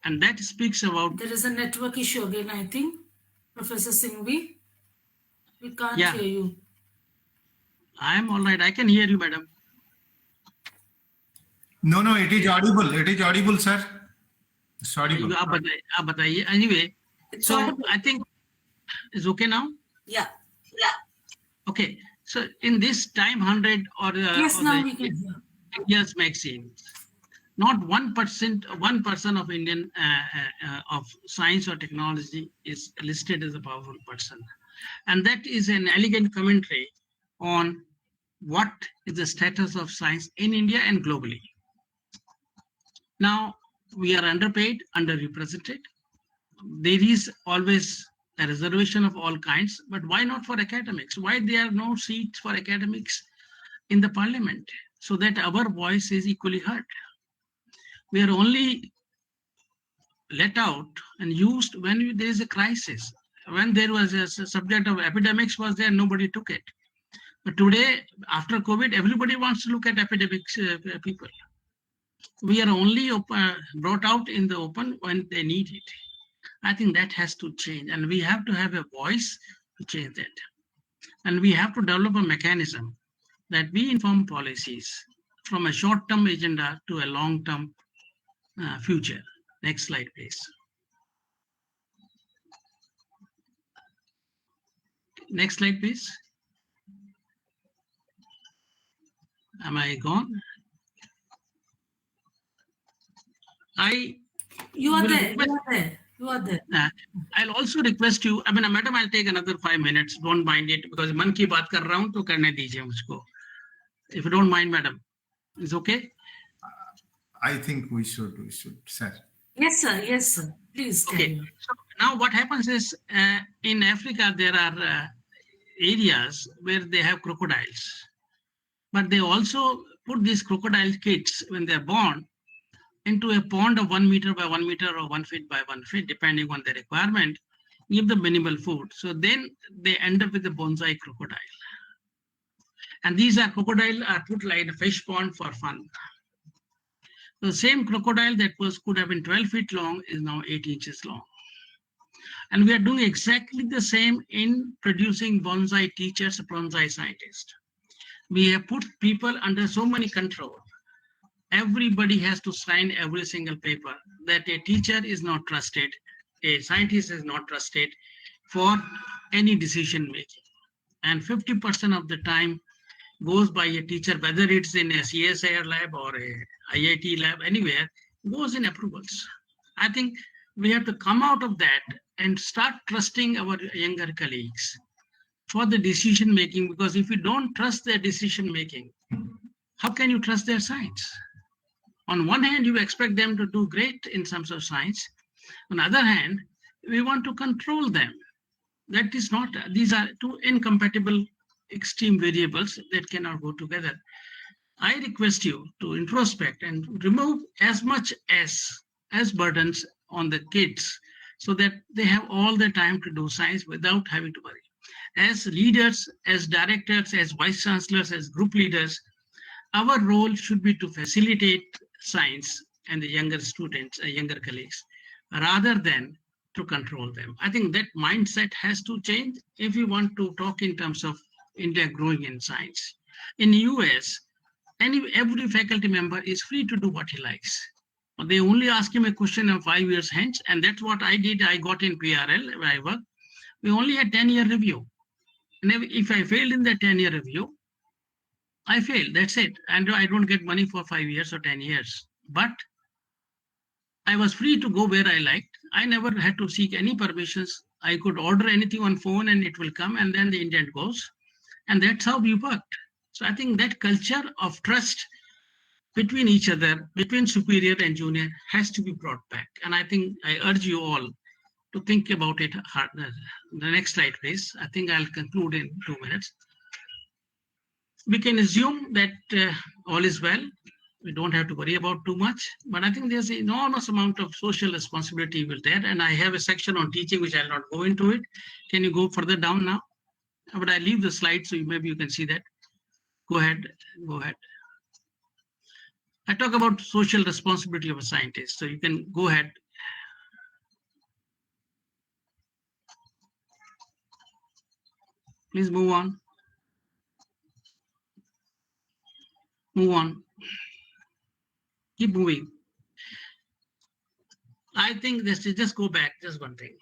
And that speaks about... There is a network issue again, I think. Professor Singhvi, we can't hear you. I am all right. I can hear you, madam. No, it is audible. It is audible, sir. It's audible. Anyway, It's so audible. I think it's okay now? Yeah. Okay. So in this Time 100 or Yes, or now the we can hear. India's magazines, not 1% of Indian of science or technology is listed as a powerful person. And that is an elegant commentary on what is the status of science in India and globally. Now, we are underpaid, underrepresented. There is always a reservation of all kinds, but why not for academics? Why there are no seats for academics in the parliament so that our voice is equally heard? We are only let out and used when there is a crisis. When there was a subject of epidemics was there, nobody took it. But today, after COVID, everybody wants to look at epidemics people. We are only brought out in the open when they need it. I think that has to change, and we have to have a voice to change that. And we have to develop a mechanism that we inform policies from a short-term agenda to a long-term future. Next slide, please. Next slide, please. Am I gone? You are there. I'll also request you, madam, I'll take another 5 minutes. Don't mind it, because man ki baat kar raha hu, to karne dijiye mujhko. If you don't mind, madam, is okay? I think we should, sir. Yes, sir. Please. Okay. So now what happens is in Africa, there are areas where they have crocodiles, but they also put these crocodile kids when they're born into a pond of 1 meter by 1 meter or 1 feet by 1 feet, depending on the requirement, give them minimal food. So then they end up with a bonsai crocodile. And these are crocodile are put like in a fish pond for fun. The same crocodile that could have been 12 feet long is now 8 inches long. And we are doing exactly the same in producing bonsai teachers, bonsai scientists. We have put people under so many control. Everybody has to sign every single paper that a teacher is not trusted, a scientist is not trusted for any decision making. And 50% of the time goes by a teacher, whether it's in a CSIR lab or a IIT lab, anywhere, goes in approvals. I think we have to come out of that and start trusting our younger colleagues for the decision making, because if you don't trust their decision making, how can you trust their science? On one hand, you expect them to do great in terms of science. On the other hand, we want to control them. That is not, these are two incompatible extreme variables that cannot go together. I request you to introspect and remove as much as burdens on the kids so that they have all the time to do science without having to worry. As leaders, as directors, as vice chancellors, as group leaders, our role should be to facilitate science and the younger students, younger colleagues, rather than to control them. I think that mindset has to change if we want to talk in terms of India growing in science. In the US, every faculty member is free to do what he likes. They only ask him a question of 5 years hence, and that's what I did. I got in PRL where I work. We only had 10-year review. And if I failed in that 10-year review, I failed. That's it. And I don't get money for 5 years or 10 years. But I was free to go where I liked. I never had to seek any permissions. I could order anything on phone and it will come, and then the indent goes. And that's how we worked. So I think that culture of trust between each other, between superior and junior, has to be brought back. And I think I urge you all to think about it hard. The next slide, please. I think I'll conclude in 2 minutes. We can assume that all is well. We don't have to worry about too much, but I think there's an enormous amount of social responsibility will there. And I have a section on teaching, which I'll not go into it. Can you go further down now? But I leave the slide, so maybe you can see that. Go ahead, go ahead. I talk about social responsibility of a scientist, so you can go ahead. Please move on. Move on. Keep moving. I think this, just go back, just one thing.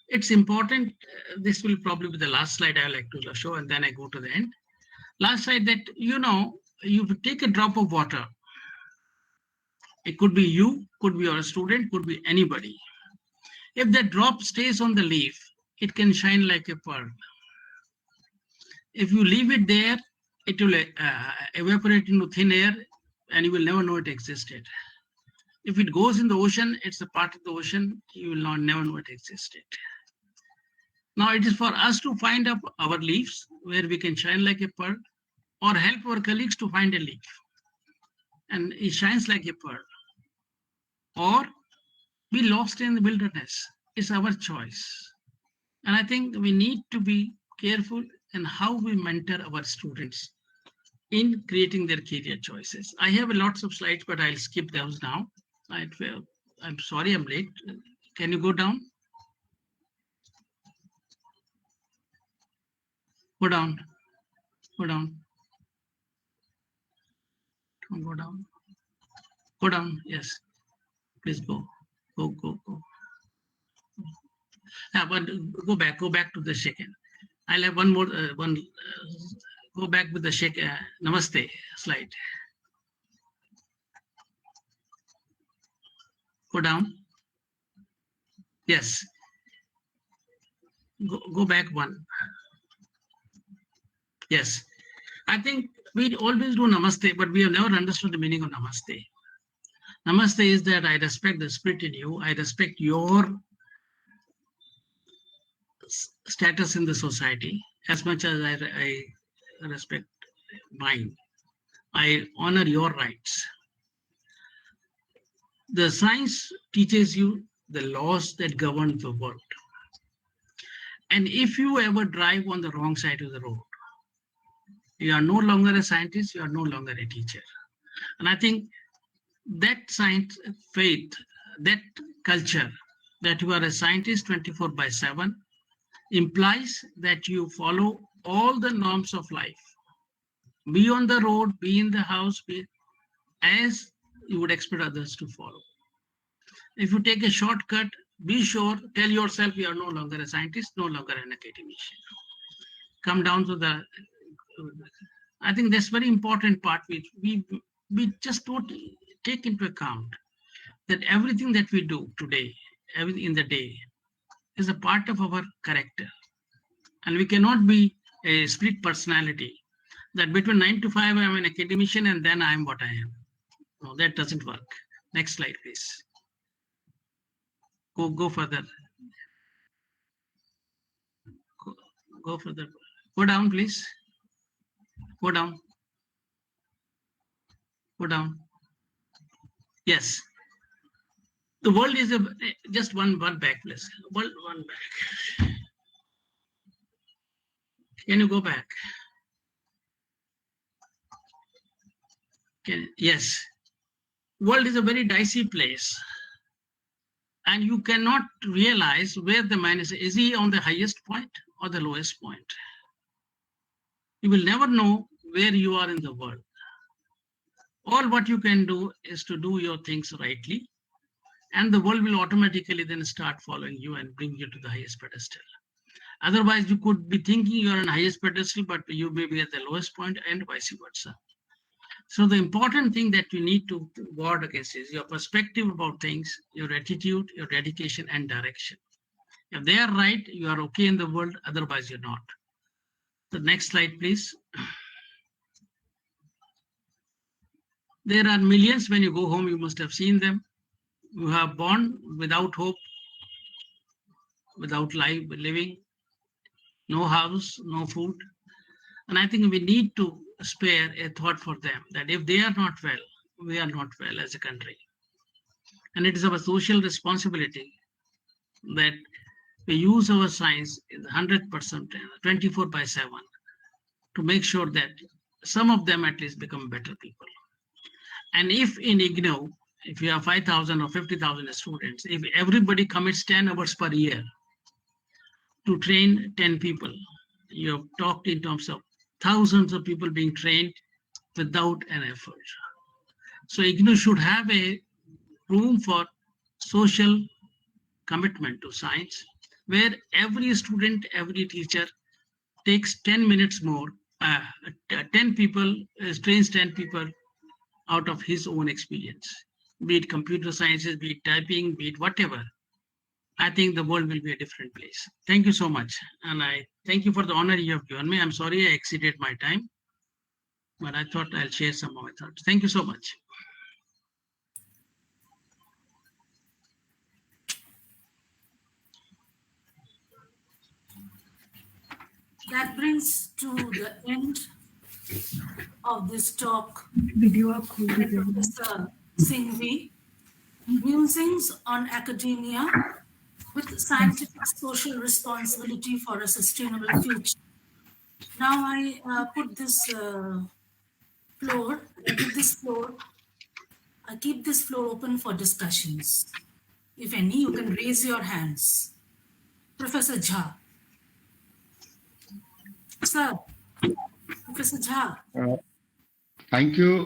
It's important, this will probably be the last slide I like to show, and then I go to the end. Last slide, that you take a drop of water. It could be you, could be your student, could be anybody. If that drop stays on the leaf, it can shine like a pearl. If you leave it there, it will evaporate into thin air and you will never know it existed. If it goes in the ocean, it's a part of the ocean, you will never know it existed. Now it is for us to find up our leaves where we can shine like a pearl, or help our colleagues to find a leaf and it shines like a pearl, or be lost in the wilderness. It's our choice. And I think we need to be careful in how we mentor our students in creating their career choices. I have lots of slides, but I'll skip those now. I'm sorry I'm late. Can you go down? Go down. Go down. Go down. Go down. Yes. Please go. Go. But go back to the second. I'll have one more. Go back with the Namaste slide. Go down. Yes. Go back one. Yes. I think we always do Namaste, but we have never understood the meaning of Namaste. Namaste is that I respect the spirit in you. I respect your status in the society as much as I respect mine. I honor your rights. The science teaches you the laws that govern the world. And if you ever drive on the wrong side of the road, you are no longer a scientist, you are no longer a teacher. And I think that science, faith, that culture, that you are a scientist 24/7, implies that you follow all the norms of life. Be on the road, be in the house, be as you would expect others to follow. If you take a shortcut, be sure, tell yourself you are no longer a scientist, no longer an academician. Come down to the, I think that's very important part which we just don't take into account, that everything that we do today, everything in the day, is a part of our character. And we cannot be a split personality that between 9 to 5, I'm an academician and then I'm what I am. No, that doesn't work. Next slide, please. Go further. Go further. Go down, please. Go down. Go down. Yes. The world is just one back, please. One back. Can you go back? Yes. World is a very dicey place. And you cannot realize where the man is he on the highest point or the lowest point? You will never know where you are in the world. All what you can do is to do your things rightly, and the world will automatically then start following you and bring you to the highest pedestal. Otherwise, you could be thinking you are on the highest pedestal, but you may be at the lowest point, and vice versa. So the important thing that you need to guard against is your perspective about things, your attitude, your dedication, and direction. If they are right, you are okay in the world, otherwise you're not. The next slide, please. There are millions. When you go home, you must have seen them. You have born without hope, without living, no house, no food. And I think we need to spare a thought for them that if they are not well, we are not well as a country. And it is our social responsibility that we use our science 100%, 24/7, to make sure that some of them at least become better people. And if in IGNOU, if you have 5,000 or 50,000 students, if everybody commits 10 hours per year to train 10 people, you have talked in terms of thousands of people being trained without an effort. So IGNOU should have a room for social commitment to science, where every student, every teacher takes 10 minutes more, 10 people, trains 10 people out of his own experience, be it computer sciences, be it typing, be it whatever. I think the world will be a different place. Thank you so much. And I thank you for the honor you have given me. I'm sorry I exceeded my time, but I thought I'll share some of my thoughts. Thank you so much. That brings to the end of this talk by Professor Singhvi, Musings on Academia with Scientific Social Responsibility for a Sustainable Future. Now I put this floor, I keep this floor open for discussions. If any, you can raise your hands. Professor Jha. Sir, Professor Jha. Thank you,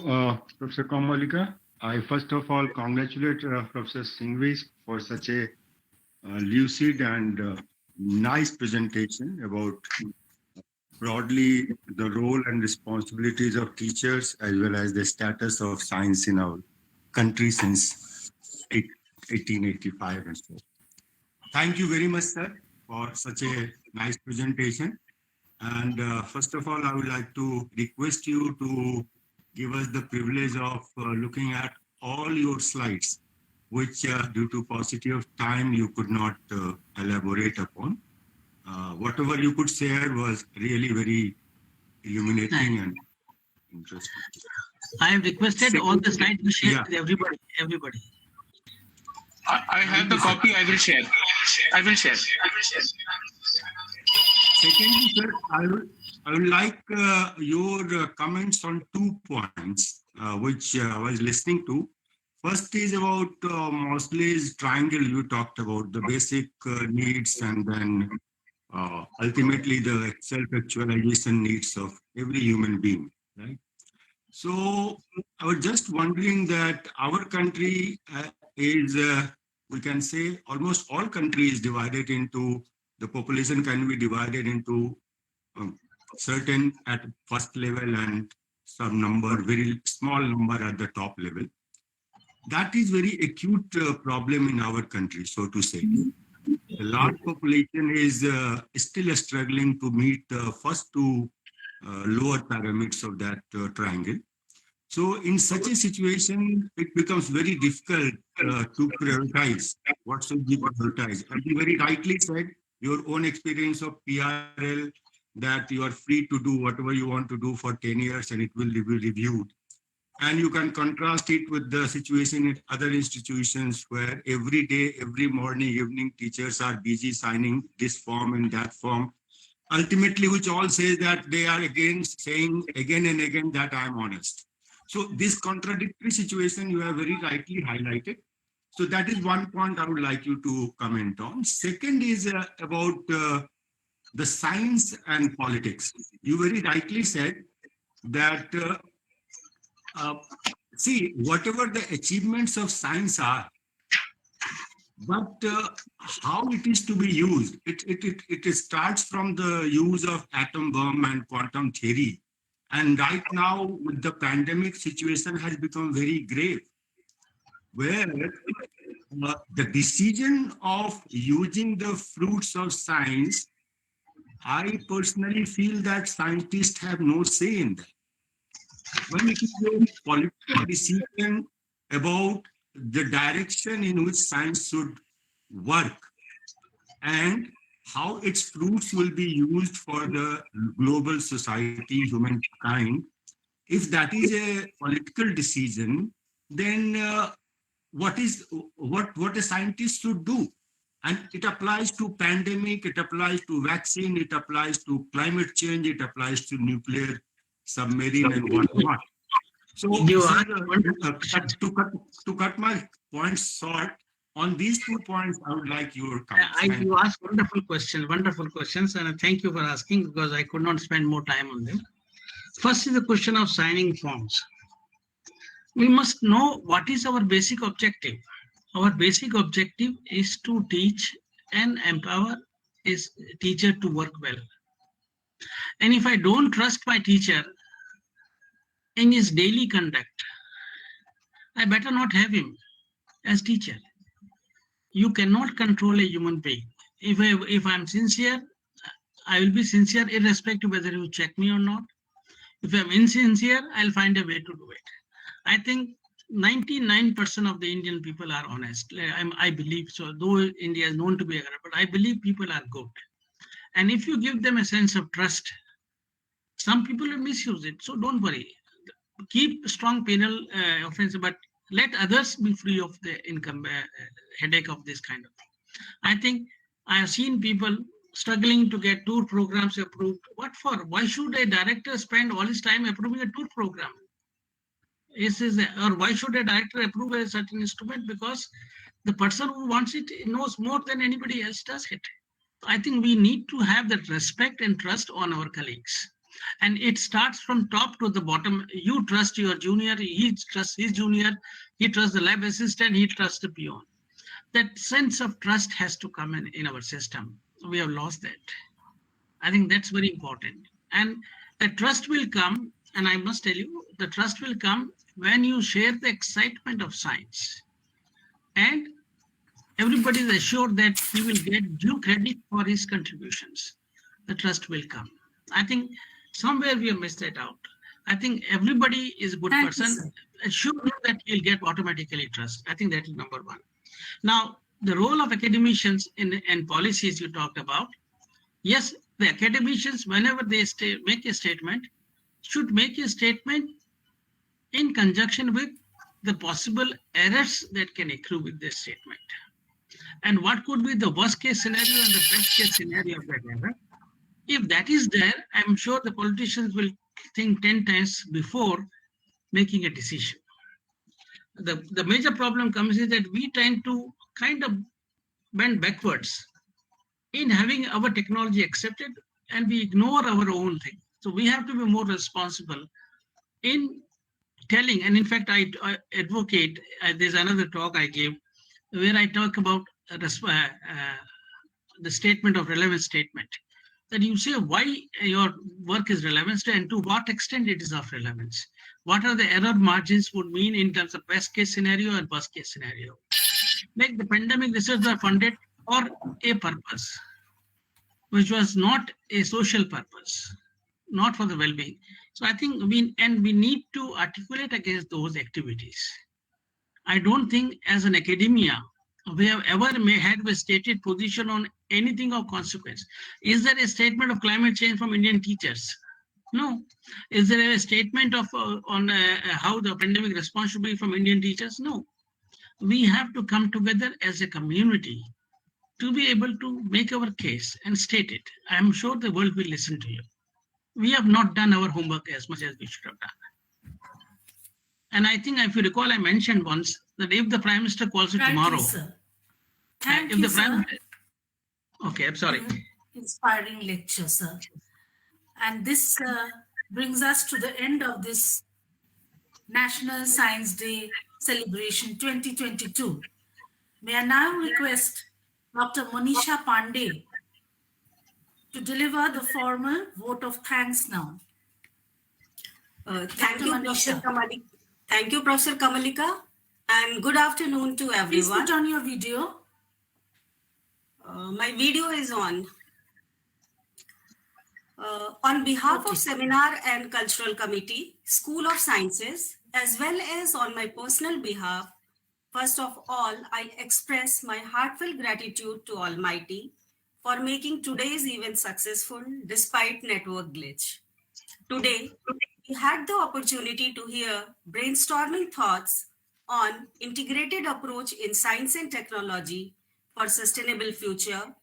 Professor Komalika. I first of all congratulate Professor Singhvi for such a lucid and nice presentation about broadly the role and responsibilities of teachers as well as the status of science in our country since 1885 and so. Thank you very much, sir, for such a nice presentation. And first of all, I would like to request you to give us the privilege of looking at all your slides, which due to paucity of time, you could not elaborate upon. Whatever you could share was really very illuminating and interesting. I have requested all the slides to share with everybody. I have the copy. I will share. Secondly, sir, I would like your comments on 2 points, which I was listening to. First is about Mosley's triangle. You talked about the basic needs and then ultimately the self-actualization needs of every human being, right? So I was just wondering that our country is, we can say almost all countries divided into, the population can be divided into certain at first level and some number, very small number at the top level. That is very acute problem in our country, so to say. a large population is still struggling to meet the first two lower pyramids of that triangle. So in such a situation, it becomes very difficult to prioritize what should be prioritized. And you very rightly said, your own experience of PRL, that you are free to do whatever you want to do for 10 years and it will be reviewed. And you can contrast it with the situation in other institutions where every day, every morning, evening, teachers are busy signing this form and that form. Ultimately, which all says that they are again saying again and again that I am honest. So this contradictory situation you have very rightly highlighted. So that is one point I would like you to comment on. Second is about the science and politics. You very rightly said that, see, whatever the achievements of science are, but how it is to be used, it starts from the use of atom bomb and quantum theory. And right now, with the pandemic situation has become very grave, where the decision of using the fruits of science, I personally feel that scientists have no say in that. When it is a political decision about the direction in which science should work and how its fruits will be used for the global society, humankind, if that is a political decision, then what a scientist should do? And it applies to pandemic, it applies to vaccine, it applies to climate change, it applies to nuclear submarine and whatnot. So You sir, are- to cut my points short, on these 2 points, I would like your comments. You asked wonderful questions, and thank you for asking because I could not spend more time on them. First is the question of signing forms. We must know what is our basic objective. Our basic objective is to teach and empower his teacher to work well. And if I don't trust my teacher in his daily conduct, I better not have him as teacher. You cannot control a human being. If I'm sincere, I will be sincere irrespective whether you check me or not. If I'm insincere, I'll find a way to do it. I think 99% of the Indian people are honest. I believe so, though India is known to be corrupt, but I believe people are good. And if you give them a sense of trust, some people will misuse it. So don't worry. Keep strong penal offense, but let others be free of the income headache of this kind of thing. I think I have seen people struggling to get tour programs approved. What for? Why should a director spend all his time approving a tour program? Or why should a director approve a certain instrument? Because the person who wants it knows more than anybody else does it. I think we need to have that respect and trust on our colleagues. And it starts from top to the bottom. You trust your junior, he trusts his junior, he trusts the lab assistant, he trusts the peon. That sense of trust has to come in our system. We have lost that. I think that's very important. And the trust will come, and I must tell you, the trust will come when you share the excitement of science. And everybody is assured that he will get due credit for his contributions. The trust will come. I think somewhere we have missed that out. I think everybody is a good Thank you, person. Assured that he'll get automatically trust. I think that is number one. Now, the role of academicians in policies you talked about. Yes, the academicians, whenever they make a statement, should make a statement in conjunction with the possible errors that can accrue with this statement. And what could be the worst case scenario and the best case scenario of that error? If that is there, I'm sure the politicians will think 10 times before making a decision. The major problem comes is that we tend to kind of bend backwards in having our technology accepted and we ignore our own thing. So we have to be more responsible in telling, and in fact, I advocate, there's another talk I gave where I talk about the statement of relevance statement, that you say why your work is relevant and to what extent it is of relevance. What are the error margins would mean in terms of best case scenario and worst case scenario. Like the pandemic research are funded for a purpose, which was not a social purpose, not for the well-being. So I think we need to articulate against those activities. I don't think as an academia, we have ever had a stated position on anything of consequence. Is there a statement of climate change from Indian teachers? No. Is there a statement of on how the pandemic response should be from Indian teachers? No. We have to come together as a community to be able to make our case and state it. I am sure the world will listen to you. We have not done our homework as much as we should have done. And I think, if you recall, I mentioned once that if the Prime Minister calls it tomorrow, sir. Thank if you, the Prime sir. Okay, I'm sorry. Inspiring lecture, sir. And this brings us to the end of this National Science Day celebration 2022. May I now request Dr. Monisha Pandey to deliver the formal vote of thanks now. Thank Dr. you, Manisha. Professor Kamalika. Thank you, Professor Kamalika, and good afternoon to Please everyone. put on your video. My video is on. On behalf of Seminar and Cultural Committee, School of Sciences, as well as on my personal behalf, first of all, I express my heartfelt gratitude to Almighty for making today's event successful despite network glitch. Today, we had the opportunity to hear brainstorming thoughts on integrated approach in science and technology for sustainable future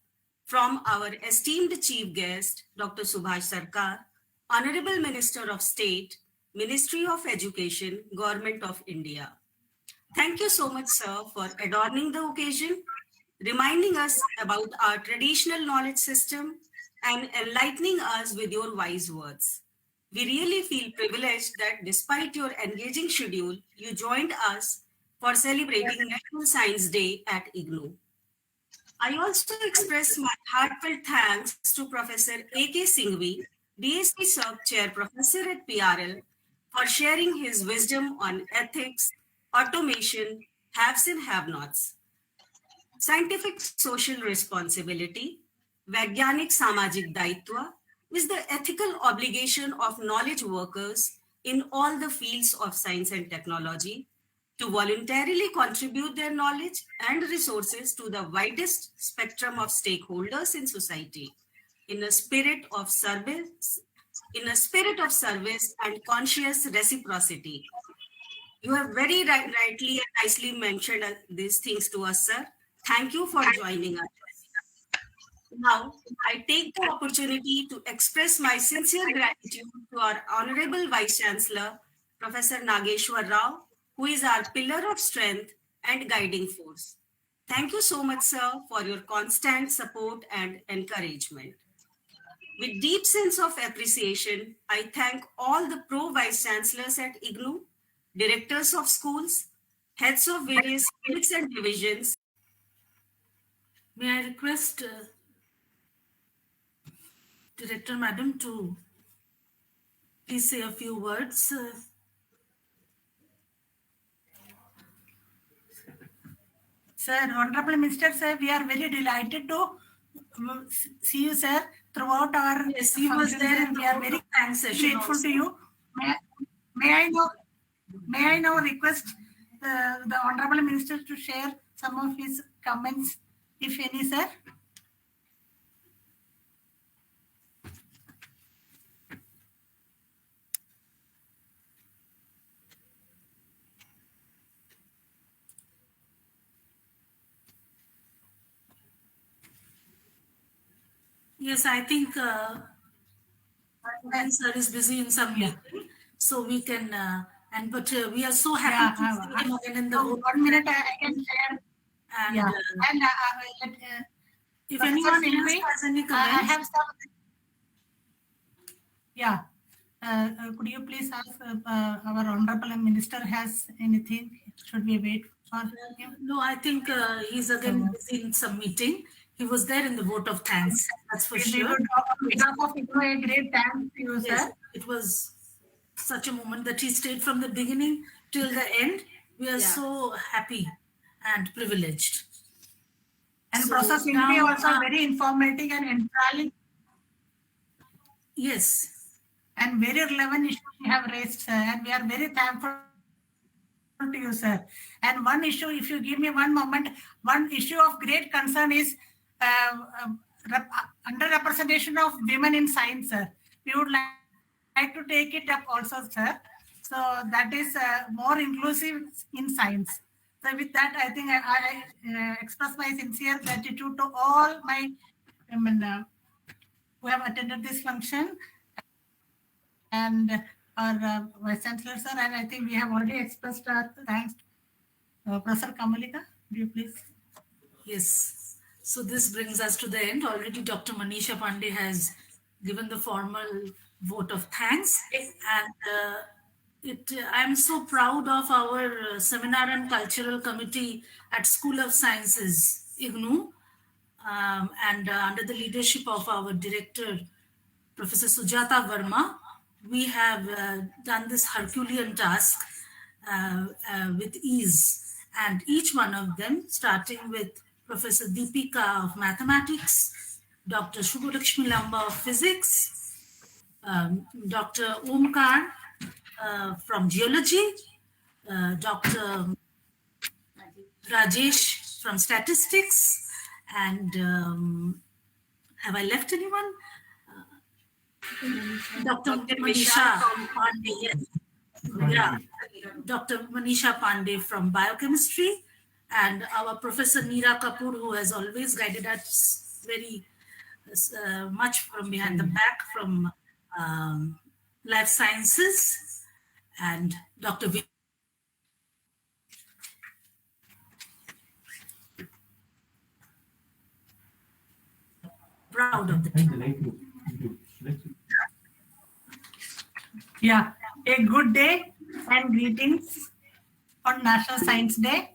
from our esteemed chief guest, Dr. Subhash Sarkar, Honorable Minister of State, Ministry of Education, Government of India. Thank you so much, sir, for adorning the occasion, reminding us about our traditional knowledge system, and enlightening us with your wise words. We really feel privileged that despite your engaging schedule, you joined us for celebrating National Science Day at IGNOU. I also express my heartfelt thanks to Professor A.K. Singhvi, DSP Sub Chair Professor at PRL, for sharing his wisdom on ethics, automation, haves and have-nots, scientific social responsibility, Vaigyanik Samajik Daitwa, is the ethical obligation of knowledge workers in all the fields of science and technology to voluntarily contribute their knowledge and resources to the widest spectrum of stakeholders in society in a spirit of service and conscious reciprocity. You have very rightly and nicely mentioned these things to us, sir. Thank you for joining us. Now, I take the opportunity to express my sincere gratitude to our Honorable Vice Chancellor, Professor Nageshwar Rao, who is our pillar of strength and guiding force. Thank you so much, sir, for your constant support and encouragement. With deep sense of appreciation, I thank all the pro-vice chancellors at IGNOU, directors of schools, heads of various units and divisions. May I request Director Madam to please say a few words. Sir, Honorable Minister, sir, we are very delighted to see you, sir, throughout our Yes, he was functions, there and in we are the very thanks session grateful also. to you. May I now request the Honorable Minister to share some of his comments, if any, sir? Yes, I think sir is busy in some meeting, so we can, but we are so happy to see him again in the 1 minute I can share. And, if anyone else has any comments, I have some. Yeah. Could you please ask our Honorable Minister has anything? Should we wait for him? No, I think he's again busy in some meeting. He was there in the vote of thanks. That's for We sure. would on behalf of IGNOU a great thanks to you, Yes, sir. it was such a moment that he stayed from the beginning till the end. We are so happy and privileged. And So Professor Singh now, also very informative and enthralling yes. and very relevant issues you have raised, sir. And we are very thankful to you, sir. And one issue, if you give me one moment, one issue of great concern is underrepresentation of women in science, sir. We would like to take it up also, sir. So that is more inclusive in science. So with that, I think I express my sincere gratitude to all my women who have attended this function and our Vice Chancellor, sir. And I think we have already expressed our thanks. Professor Kamalika, do you please? Yes. So this brings us to the end. Already Dr. Manisha Pandey has given the formal vote of thanks. And I'm so proud of our Seminar and Cultural Committee at School of Sciences, IGNOU, and under the leadership of our director, Professor Sujata Verma, we have done this Herculean task with ease. And each one of them, starting with Professor Deepika of Mathematics, Dr. Shubhalakshmi Lamba of Physics, Dr. Omkar from Geology, Dr. Rajesh from Statistics, and have I left anyone? Dr. Manisha Pandey, yes. Yeah. Dr. Manisha Pandey from Biochemistry, and our Professor Neera Kapoor, who has always guided us very much from behind the back from Life Sciences, and Dr. Proud of the team. Yeah, a good day and greetings on National Science Day.